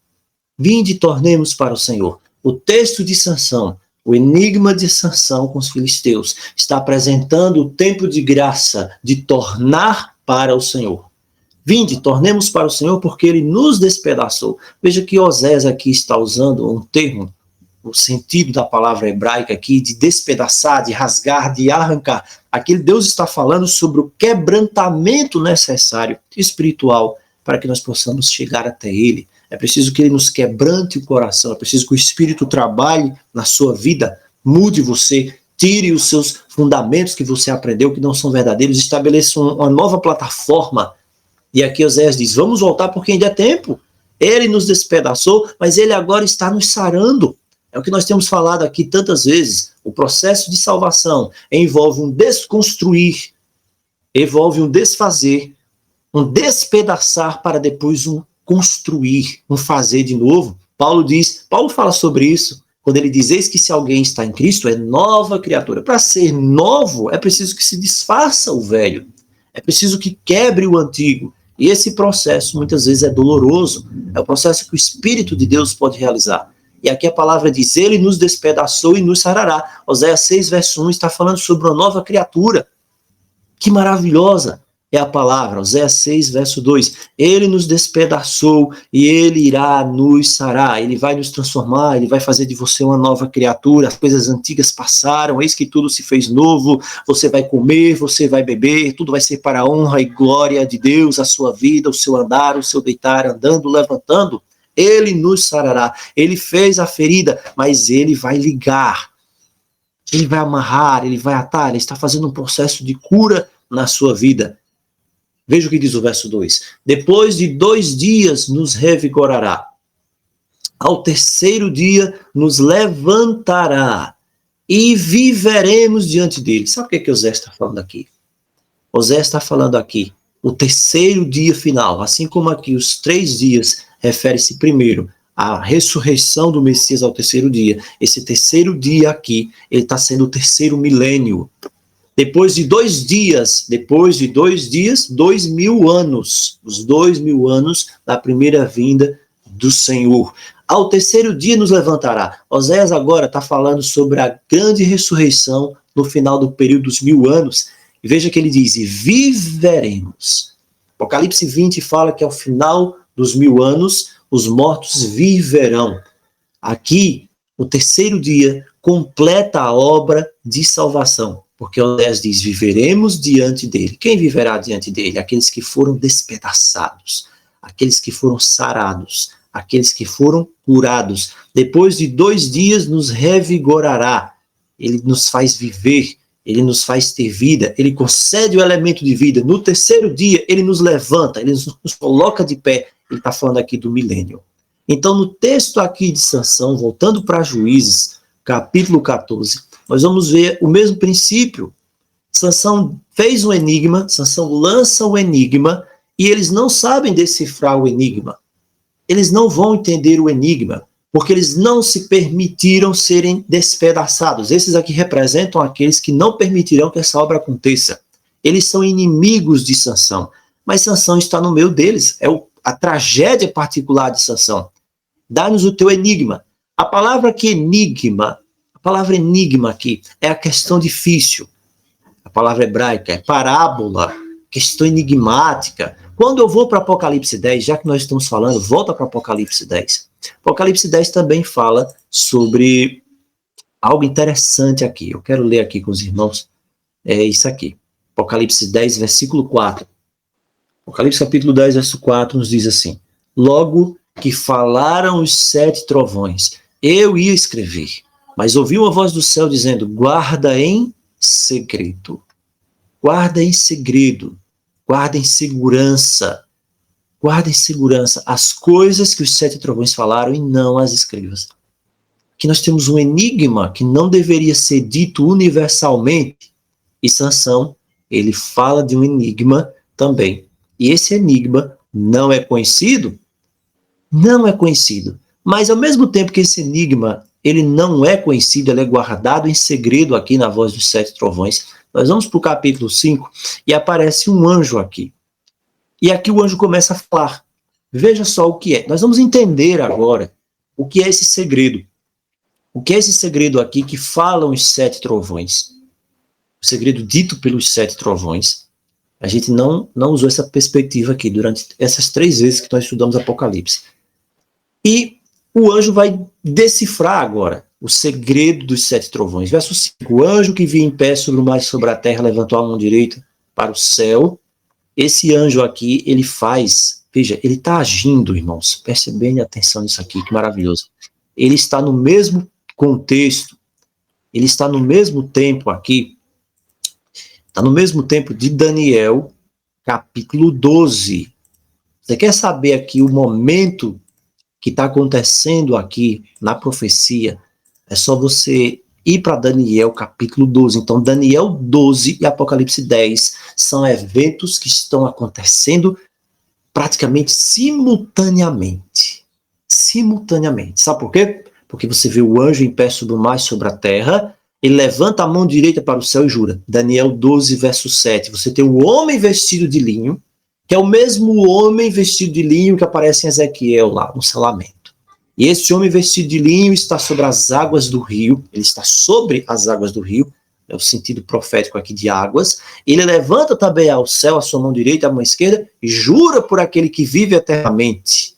Vinde e tornemos para o Senhor. O texto de Sansão, o enigma de Sansão com os filisteus, está apresentando o tempo de graça de tornar para o Senhor. Vinde, tornemos para o Senhor, porque ele nos despedaçou. Veja que Oséias aqui está usando um termo, o sentido da palavra hebraica aqui, de despedaçar, de rasgar, de arrancar. Aqui Deus está falando sobre o quebrantamento necessário, espiritual, para que nós possamos chegar até ele. É preciso que ele nos quebrante o coração, é preciso que o Espírito trabalhe na sua vida, mude você, tire os seus fundamentos que você aprendeu, que não são verdadeiros, estabeleça uma nova plataforma. E aqui Oséias diz, vamos voltar porque ainda é tempo. Ele nos despedaçou, mas ele agora está nos sarando. É o que nós temos falado aqui tantas vezes. O processo de salvação envolve um desconstruir, envolve um desfazer, um despedaçar para depois um construir, um fazer de novo. Paulo fala sobre isso, quando ele diz, eis que se alguém está em Cristo, é nova criatura. Para ser novo, é preciso que se desfaça o velho. É preciso que quebre o antigo. E esse processo, muitas vezes, é doloroso. É o processo que o Espírito de Deus pode realizar. E aqui a palavra diz, ele nos despedaçou e nos sarará. Oséias 6, verso 1, está falando sobre uma nova criatura. Que maravilhosa é a palavra. Oséias 6, verso 2. Ele nos despedaçou e ele irá nos sarar. Ele vai nos transformar, ele vai fazer de você uma nova criatura. As coisas antigas passaram, eis que tudo se fez novo. Você vai comer, você vai beber, tudo vai ser para a honra e glória de Deus, a sua vida, o seu andar, o seu deitar, andando, levantando. Ele nos sarará. Ele fez a ferida, mas ele vai ligar. Ele vai amarrar, ele vai atar, ele está fazendo um processo de cura na sua vida. Veja o que diz o verso 2. Depois de 2 dias nos revigorará. Ao terceiro dia nos levantará e viveremos diante dele. Sabe o que Oséias está falando aqui? Oséias está falando aqui o terceiro dia final. Assim como aqui os 3 dias refere-se primeiro à ressurreição do Messias ao terceiro dia. Esse terceiro dia aqui, ele está sendo o terceiro milênio. Depois de 2 dias, 2.000 anos, os 2.000 anos da primeira vinda do Senhor. Ao terceiro dia nos levantará. Oséias agora está falando sobre a grande ressurreição no final do período dos 1000 anos. E veja que ele diz, e viveremos. Apocalipse 20 fala que ao final dos 1000 anos, os mortos viverão. Aqui, o terceiro dia, completa a obra de salvação. Porque o 10 diz, viveremos diante dele. Quem viverá diante dele? Aqueles que foram despedaçados, aqueles que foram sarados, aqueles que foram curados. Depois de 2 dias nos revigorará. Ele nos faz viver, ele nos faz ter vida, ele concede o elemento de vida. No terceiro dia, ele nos levanta, ele nos coloca de pé. Ele está falando aqui do milênio. Então, no texto aqui de Sansão, voltando para Juízes, capítulo 14, nós vamos ver o mesmo princípio. Sansão fez um enigma, Sansão lança um enigma, e eles não sabem decifrar o enigma. Eles não vão entender o enigma, porque eles não se permitiram serem despedaçados. Esses aqui representam aqueles que não permitirão que essa obra aconteça. Eles são inimigos de Sansão, mas Sansão está no meio deles. É a tragédia particular de Sansão. Dá-nos o teu enigma. A palavra enigma aqui é a questão difícil. A palavra hebraica é parábola, questão enigmática. Quando eu vou para Apocalipse 10, já que nós estamos falando, volta para Apocalipse 10. Apocalipse 10 também fala sobre algo interessante aqui. Eu quero ler aqui com os irmãos. É isso aqui. Apocalipse 10, versículo 4. Apocalipse capítulo 10, verso 4 nos diz assim: logo que falaram os 7 trovões, eu ia escrever, mas ouvi uma voz do céu dizendo, guarda em segredo. Guarda em segredo. Guarda em segurança. Guarda em segurança as coisas que os 7 trovões falaram e não as escrevas. Aqui nós temos um enigma que não deveria ser dito universalmente. E Sansão, ele fala de um enigma também. E esse enigma não é conhecido? Não é conhecido. Mas ao mesmo tempo que esse enigma, ele não é conhecido, ele é guardado em segredo aqui na voz dos 7 trovões. Nós vamos para o capítulo 5 e aparece um anjo aqui. E aqui o anjo começa a falar. Veja só o que é. Nós vamos entender agora o que é esse segredo. O que é esse segredo aqui que falam os 7 trovões? O segredo dito pelos 7 trovões. A gente não usou essa perspectiva aqui durante essas 3 vezes que nós estudamos Apocalipse. E o anjo vai decifrar agora o segredo dos 7 trovões. Verso 5. O anjo que via em pé sobre o mar e sobre a terra levantou a mão direita para o céu. Esse anjo aqui, ele faz... Veja, ele está agindo, irmãos. Preste bem atenção nisso aqui, que maravilhoso. Ele está no mesmo contexto. Ele está no mesmo tempo aqui. Está no mesmo tempo de Daniel, capítulo 12. Você quer saber aqui o momento que está acontecendo aqui na profecia? É só você ir para Daniel capítulo 12. Então, Daniel 12 e Apocalipse 10 são eventos que estão acontecendo praticamente simultaneamente. Simultaneamente. Sabe por quê? Porque você vê o anjo em pé sobre o mar e sobre a terra, ele levanta a mão direita para o céu e jura. Daniel 12, verso 7. Você tem o homem vestido de linho, que é o mesmo homem vestido de linho que aparece em Ezequiel lá, no Salamento. E esse homem vestido de linho está sobre as águas do rio, ele está sobre as águas do rio, é o sentido profético aqui de águas. Ele levanta também ao céu a sua mão direita e a mão esquerda e jura por aquele que vive eternamente.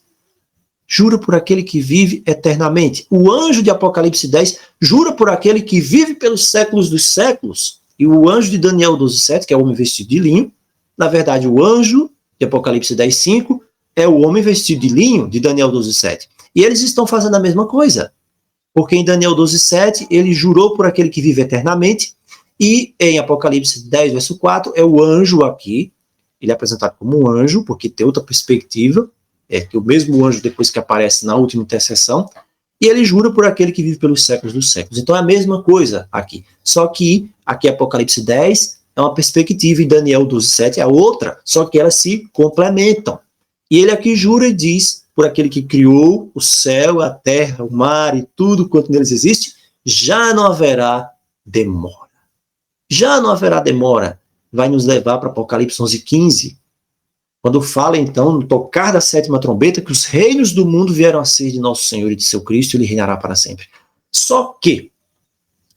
Jura por aquele que vive eternamente. O anjo de Apocalipse 10 jura por aquele que vive pelos séculos dos séculos. E o anjo de Daniel 12:7, que é o homem vestido de linho, na verdade o anjo de Apocalipse 10:5 é o homem vestido de linho de Daniel 12:7. E eles estão fazendo a mesma coisa. Porque em Daniel 12:7 ele jurou por aquele que vive eternamente. E em Apocalipse 10, verso 4, é o anjo aqui. Ele é apresentado como um anjo, porque tem outra perspectiva. É que o mesmo anjo depois que aparece na última intercessão. E ele jura por aquele que vive pelos séculos dos séculos. Então é a mesma coisa aqui. Só que aqui Apocalipse 10 é uma perspectiva e Daniel 12:7 é outra. Só que elas se complementam. E ele aqui jura e diz... por aquele que criou o céu, a terra, o mar e tudo quanto neles existe, já não haverá demora. Já não haverá demora. Vai nos levar para Apocalipse 11:15, quando fala então, no tocar da 7ª trombeta, que os reinos do mundo vieram a ser de nosso Senhor e de seu Cristo, e ele reinará para sempre. Só que,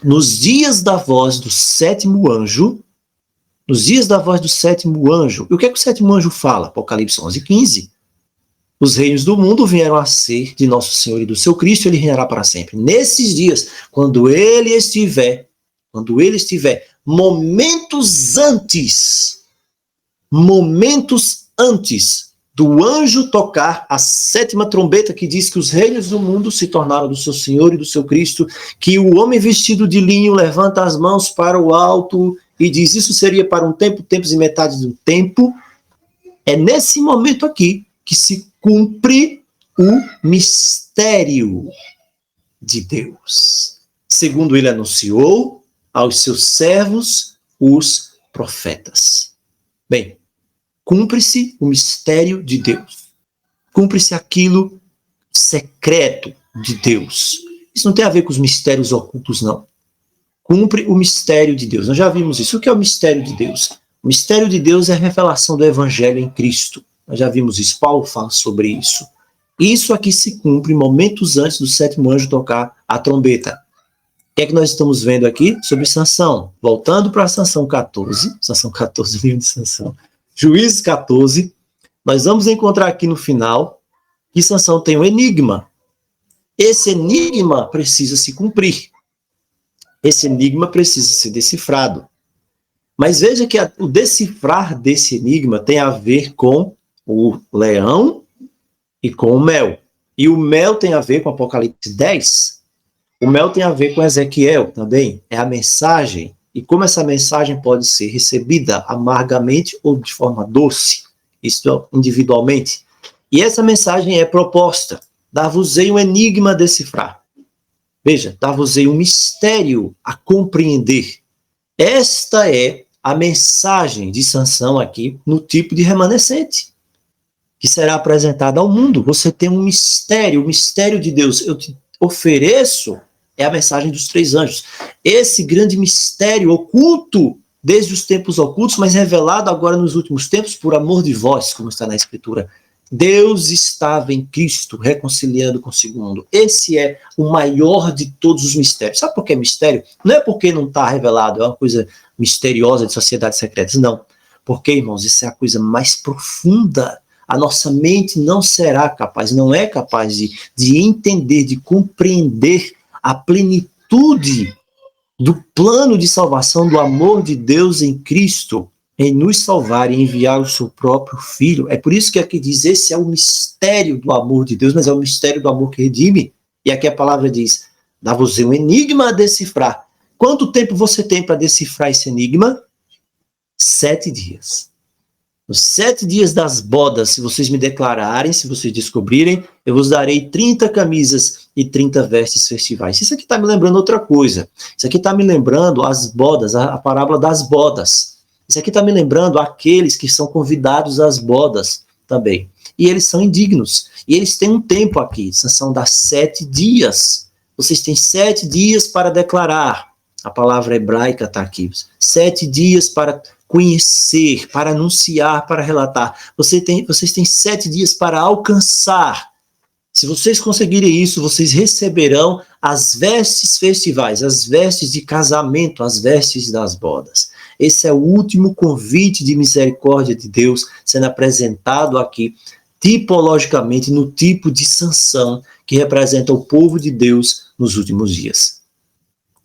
nos dias da voz do sétimo anjo, nos dias da voz do sétimo anjo, e o que é que o sétimo anjo fala? Apocalipse 11:15. Os reinos do mundo vieram a ser de nosso Senhor e do seu Cristo, ele reinará para sempre. Nesses dias, quando ele estiver momentos antes do anjo tocar a sétima trombeta, que diz que os reinos do mundo se tornaram do seu Senhor e do seu Cristo, que o homem vestido de linho levanta as mãos para o alto e diz, isso seria para um tempo, tempos e metade do tempo. É nesse momento aqui que se cumpre o mistério de Deus, segundo ele anunciou aos seus servos, os profetas. Bem, cumpre-se o mistério de Deus. Cumpre-se aquilo secreto de Deus. Isso não tem a ver com os mistérios ocultos, não. Cumpre o mistério de Deus. Nós já vimos isso. O que é o mistério de Deus? O mistério de Deus é a revelação do Evangelho em Cristo. Nós já vimos isso. Paulo fala sobre isso. Isso aqui se cumpre momentos antes do sétimo anjo tocar a trombeta. O que é que nós estamos vendo aqui? Sobre Sansão. Voltando para Sansão 14. Sansão 14, livro de Sansão. Juízes 14, nós vamos encontrar aqui no final que Sansão tem um enigma. Esse enigma precisa se cumprir. Esse enigma precisa ser decifrado. Mas veja que o decifrar desse enigma tem a ver com o leão e com o mel. E o mel tem a ver com Apocalipse 10. O mel tem a ver com Ezequiel também. É a mensagem. E como essa mensagem pode ser recebida amargamente ou de forma doce, isso individualmente. E essa mensagem é proposta. Dar-vos-ei um enigma a decifrar. Veja, dar-vos-ei um mistério a compreender. Esta é a mensagem de Sansão aqui no tipo de remanescente, que será apresentada ao mundo. Você tem um mistério, o mistério de Deus. Eu te ofereço. É a mensagem dos três anjos. Esse grande mistério oculto, desde os tempos ocultos, mas revelado agora nos últimos tempos, por amor de vós, como está na Escritura. Deus estava em Cristo, reconciliando consigo o mundo. Esse é o maior de todos os mistérios. Sabe por que é mistério? Não é porque não está revelado, é uma coisa misteriosa de sociedades secretas, não. Porque, irmãos, isso é a coisa mais profunda. A nossa mente não será capaz, não é capaz de entender, de compreender a plenitude do plano de salvação, do amor de Deus em Cristo, em nos salvar e enviar o seu próprio Filho. É por isso que aqui diz, esse é o mistério do amor de Deus, mas é o mistério do amor que redime. E aqui a palavra diz, dá-vos um enigma a decifrar. Quanto tempo você tem para decifrar esse enigma? 7 dias. Nos 7 dias das bodas, se vocês me declararem, se vocês descobrirem, eu vos darei 30 camisas e 30 vestes festivais. Isso aqui está me lembrando outra coisa. Isso aqui está me lembrando as bodas, a parábola das bodas. Isso aqui está me lembrando aqueles que são convidados às bodas também. E eles são indignos. E eles têm um tempo aqui, são das 7 dias. Vocês têm 7 dias para declarar. A palavra hebraica está aqui. 7 dias para conhecer, para anunciar, para relatar. Vocês têm 7 dias para alcançar. Se vocês conseguirem isso, vocês receberão as vestes festivais, as vestes de casamento, as vestes das bodas. Esse é o último convite de misericórdia de Deus sendo apresentado aqui, tipologicamente, no tipo de Sansão, que representa o povo de Deus nos últimos dias.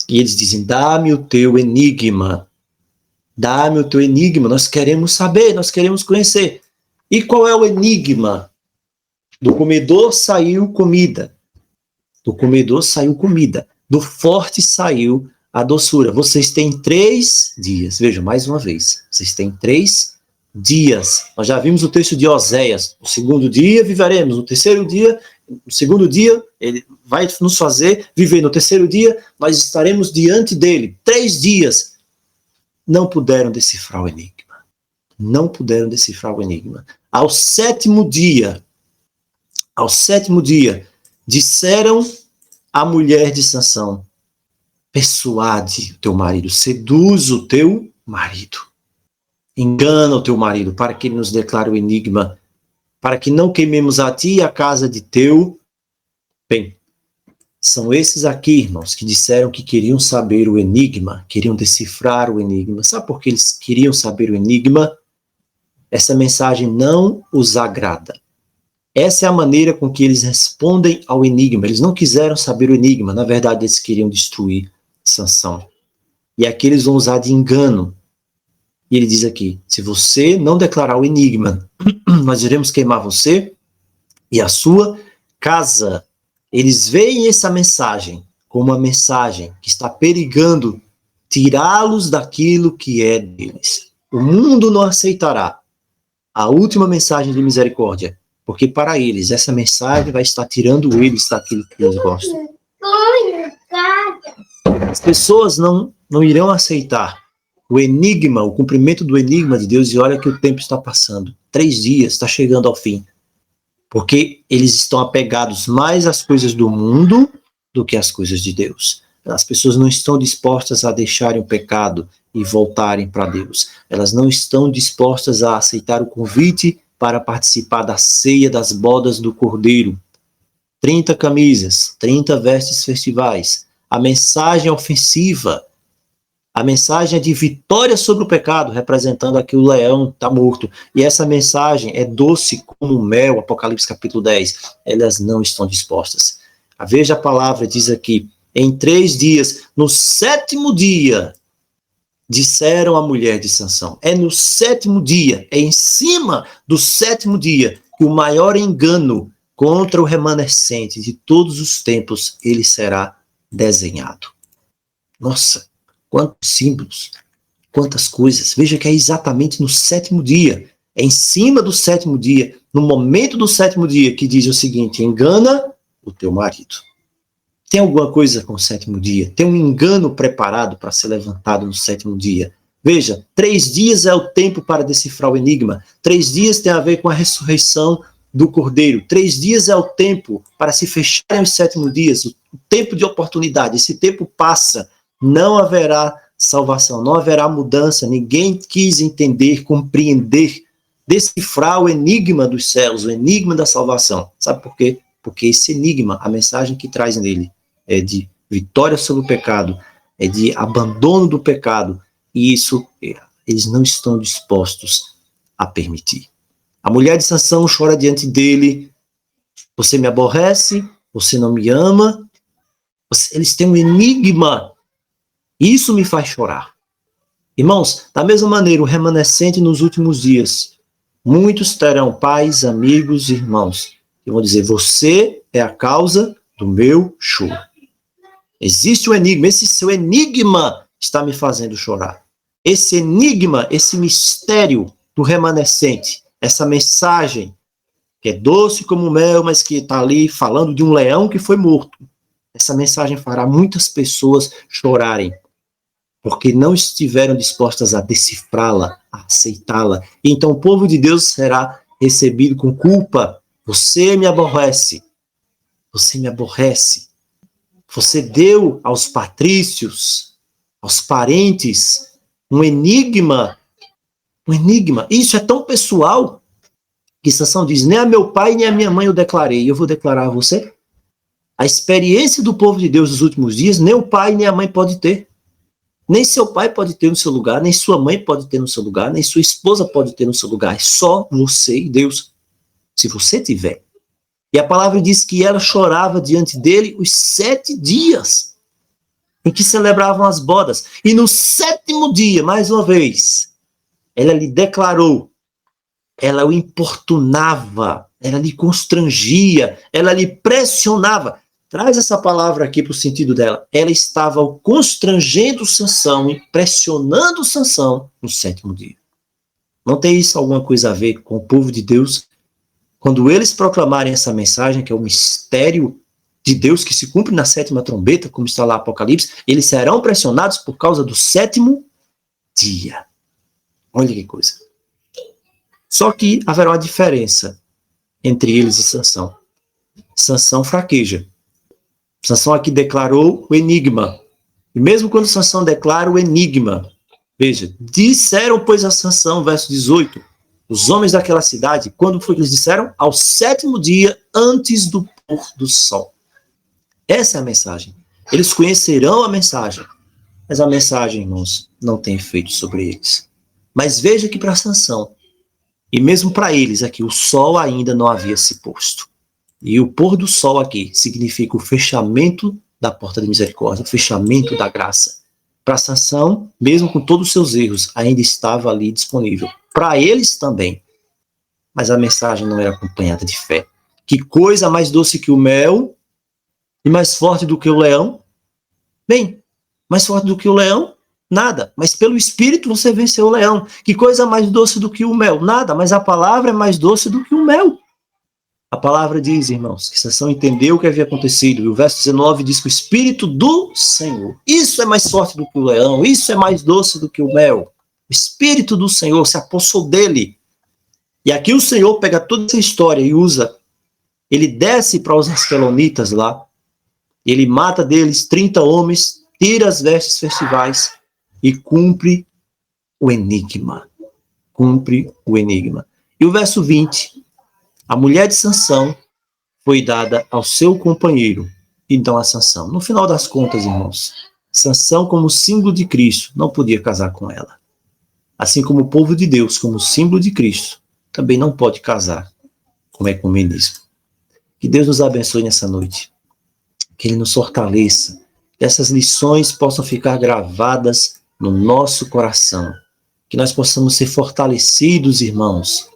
E eles dizem, dá-me o teu enigma. Dá-me o teu enigma, nós queremos saber, nós queremos conhecer. E qual é o enigma? Do comedor saiu comida. Do comedor saiu comida. Do forte saiu a doçura. Vocês têm 3 dias. Vejam, mais uma vez. Vocês têm 3 dias. Nós já vimos o texto de Oséias. No segundo dia viveremos. No terceiro dia, no segundo dia, ele vai nos fazer viver. No terceiro dia, nós estaremos diante dele. 3 dias. Não puderam decifrar o enigma. Não puderam decifrar o enigma. Ao sétimo dia, disseram à mulher de Sansão, persuade o teu marido, seduz o teu marido, engana o teu marido, para que ele nos declare o enigma, para que não queimemos a ti e a casa de teu bem. São esses aqui, irmãos, que disseram que queriam saber o enigma, queriam decifrar o enigma. Sabe por que eles queriam saber o enigma? Essa mensagem não os agrada. Essa é a maneira com que eles respondem ao enigma. Eles não quiseram saber o enigma, na verdade eles queriam destruir Sansão. E aqui eles vão usar de engano. E ele diz aqui, se você não declarar o enigma, nós iremos queimar você e a sua casa. Eles veem essa mensagem como uma mensagem que está perigando tirá-los daquilo que é deles. O mundo não aceitará a última mensagem de misericórdia, porque para eles essa mensagem vai estar tirando eles daquilo que eles gostam. As pessoas não irão aceitar o enigma, o cumprimento do enigma de Deus, e olha que o tempo está passando. 3 dias, está chegando ao fim. Porque eles estão apegados mais às coisas do mundo do que às coisas de Deus. As pessoas não estão dispostas a deixarem o pecado e voltarem para Deus. Elas não estão dispostas a aceitar o convite para participar da ceia das bodas do Cordeiro. 30 camisas, 30 vestes festivais. A mensagem ofensiva, a mensagem é de vitória sobre o pecado, representando aqui o leão está morto. E essa mensagem é doce como mel, Apocalipse capítulo 10. Elas não estão dispostas. Veja a palavra, diz aqui, em 3 dias, no 7º dia, disseram a mulher de Sansão. É no 7º dia, é em cima do 7º dia, que o maior engano contra o remanescente de todos os tempos, ele será desenhado. Nossa! Quantos símbolos, quantas coisas. Veja que é exatamente no 7º dia. É em cima do 7º dia, no momento do 7º dia, que diz o seguinte: engana o teu marido. Tem alguma coisa com o 7º dia? Tem um engano preparado para ser levantado no 7º dia. Veja, 3 dias é o tempo para decifrar o enigma. 3 dias tem a ver com a ressurreição do Cordeiro. 3 dias é o tempo para se fecharem os 7º dias, o tempo de oportunidade. Esse tempo passa. Não haverá salvação, não haverá mudança. Ninguém quis entender, compreender, decifrar o enigma dos céus, o enigma da salvação. Sabe por quê? Porque esse enigma, a mensagem que traz nele, é de vitória sobre o pecado, é de abandono do pecado, e isso eles não estão dispostos a permitir. A mulher de Sansão chora diante dele: você me aborrece, você não me ama. Eles têm um enigma. Isso me faz chorar. Irmãos, da mesma maneira, o remanescente nos últimos dias, muitos terão pais, amigos, irmãos, que vão dizer: você é a causa do meu choro. Existe um enigma, esse seu enigma está me fazendo chorar. Esse enigma, esse mistério do remanescente, essa mensagem que é doce como mel, mas que está ali falando de um leão que foi morto. Essa mensagem fará muitas pessoas chorarem, porque não estiveram dispostas a decifrá-la, a aceitá-la. E então o povo de Deus será recebido com culpa. Você me aborrece. Você me aborrece. Você deu aos patrícios, aos parentes, um enigma. Um enigma. Isso é tão pessoal que Sansão diz: nem a meu pai nem a minha mãe eu declarei. Eu vou declarar a você. A experiência do povo de Deus nos últimos dias, nem o pai nem a mãe pode ter. Nem seu pai pode ter no seu lugar, nem sua mãe pode ter no seu lugar, nem sua esposa pode ter no seu lugar. É só você e Deus. Se você tiver. E a palavra diz que ela chorava diante dele os 7 dias em que celebravam as bodas. E no 7º dia, mais uma vez, ela lhe declarou, ela o importunava, ela lhe constrangia, ela lhe pressionava. Traz essa palavra aqui para o sentido dela. Ela estava constrangendo Sansão, pressionando Sansão no 7º dia. Não tem isso alguma coisa a ver com o povo de Deus? Quando eles proclamarem essa mensagem, que é o mistério de Deus que se cumpre na 7ª trombeta, como está lá Apocalipse, eles serão pressionados por causa do 7º dia. Olha que coisa. Só que haverá uma diferença entre eles e Sansão. Sansão fraqueja. Sansão aqui declarou o enigma. E mesmo quando Sansão declara o enigma, veja, disseram, pois, a Sansão, verso 18, os homens daquela cidade, quando foi que eles disseram? Ao 7º dia, antes do pôr do sol. Essa é a mensagem. Eles conhecerão a mensagem, mas a mensagem, irmãos, não tem efeito sobre eles. Mas veja que para Sansão, e mesmo para eles aqui, o sol ainda não havia se posto. E o pôr do sol aqui significa o fechamento da porta de misericórdia, o fechamento da graça. Para Sansão, mesmo com todos os seus erros, ainda estava ali disponível. Para eles também. Mas a mensagem não era acompanhada de fé. Que coisa mais doce que o mel e mais forte do que o leão? Bem, mais forte do que o leão? Nada. Mas pelo Espírito você venceu o leão. Que coisa mais doce do que o mel? Nada. Mas a palavra é mais doce do que o mel. A palavra diz, irmãos, que Sansão entendeu o que havia acontecido. E o verso 19 diz que o Espírito do Senhor, isso é mais forte do que o leão, isso é mais doce do que o mel. O Espírito do Senhor se apossou dele. E aqui o Senhor pega toda essa história e usa. Ele desce para os asquelonitas lá. Ele mata deles 30 homens, tira as vestes festivais e cumpre o enigma. Cumpre o enigma. E o verso 20... A mulher de Sansão foi dada ao seu companheiro e não a Sansão. No final das contas, irmãos, Sansão, como símbolo de Cristo, não podia casar com ela. Assim como o povo de Deus, como símbolo de Cristo, também não pode casar com o ecumenismo. Que Deus nos abençoe nessa noite. Que Ele nos fortaleça. Que essas lições possam ficar gravadas no nosso coração. Que nós possamos ser fortalecidos, irmãos,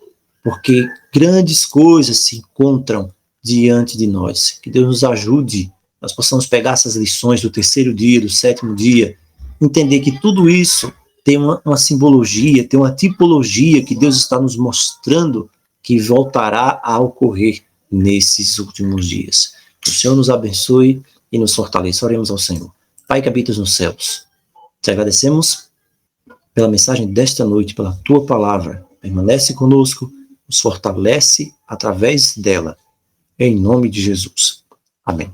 porque grandes coisas se encontram diante de nós. Que Deus nos ajude, nós possamos pegar essas lições do terceiro dia, do sétimo dia, entender que tudo isso tem uma simbologia, tem uma tipologia que Deus está nos mostrando que voltará a ocorrer nesses últimos dias. Que o Senhor nos abençoe e nos fortaleça. Oremos ao Senhor. Pai que habitas nos céus, te agradecemos pela mensagem desta noite, pela tua palavra. Permanece conosco, nos fortalece através dela. Em nome de Jesus. Amém.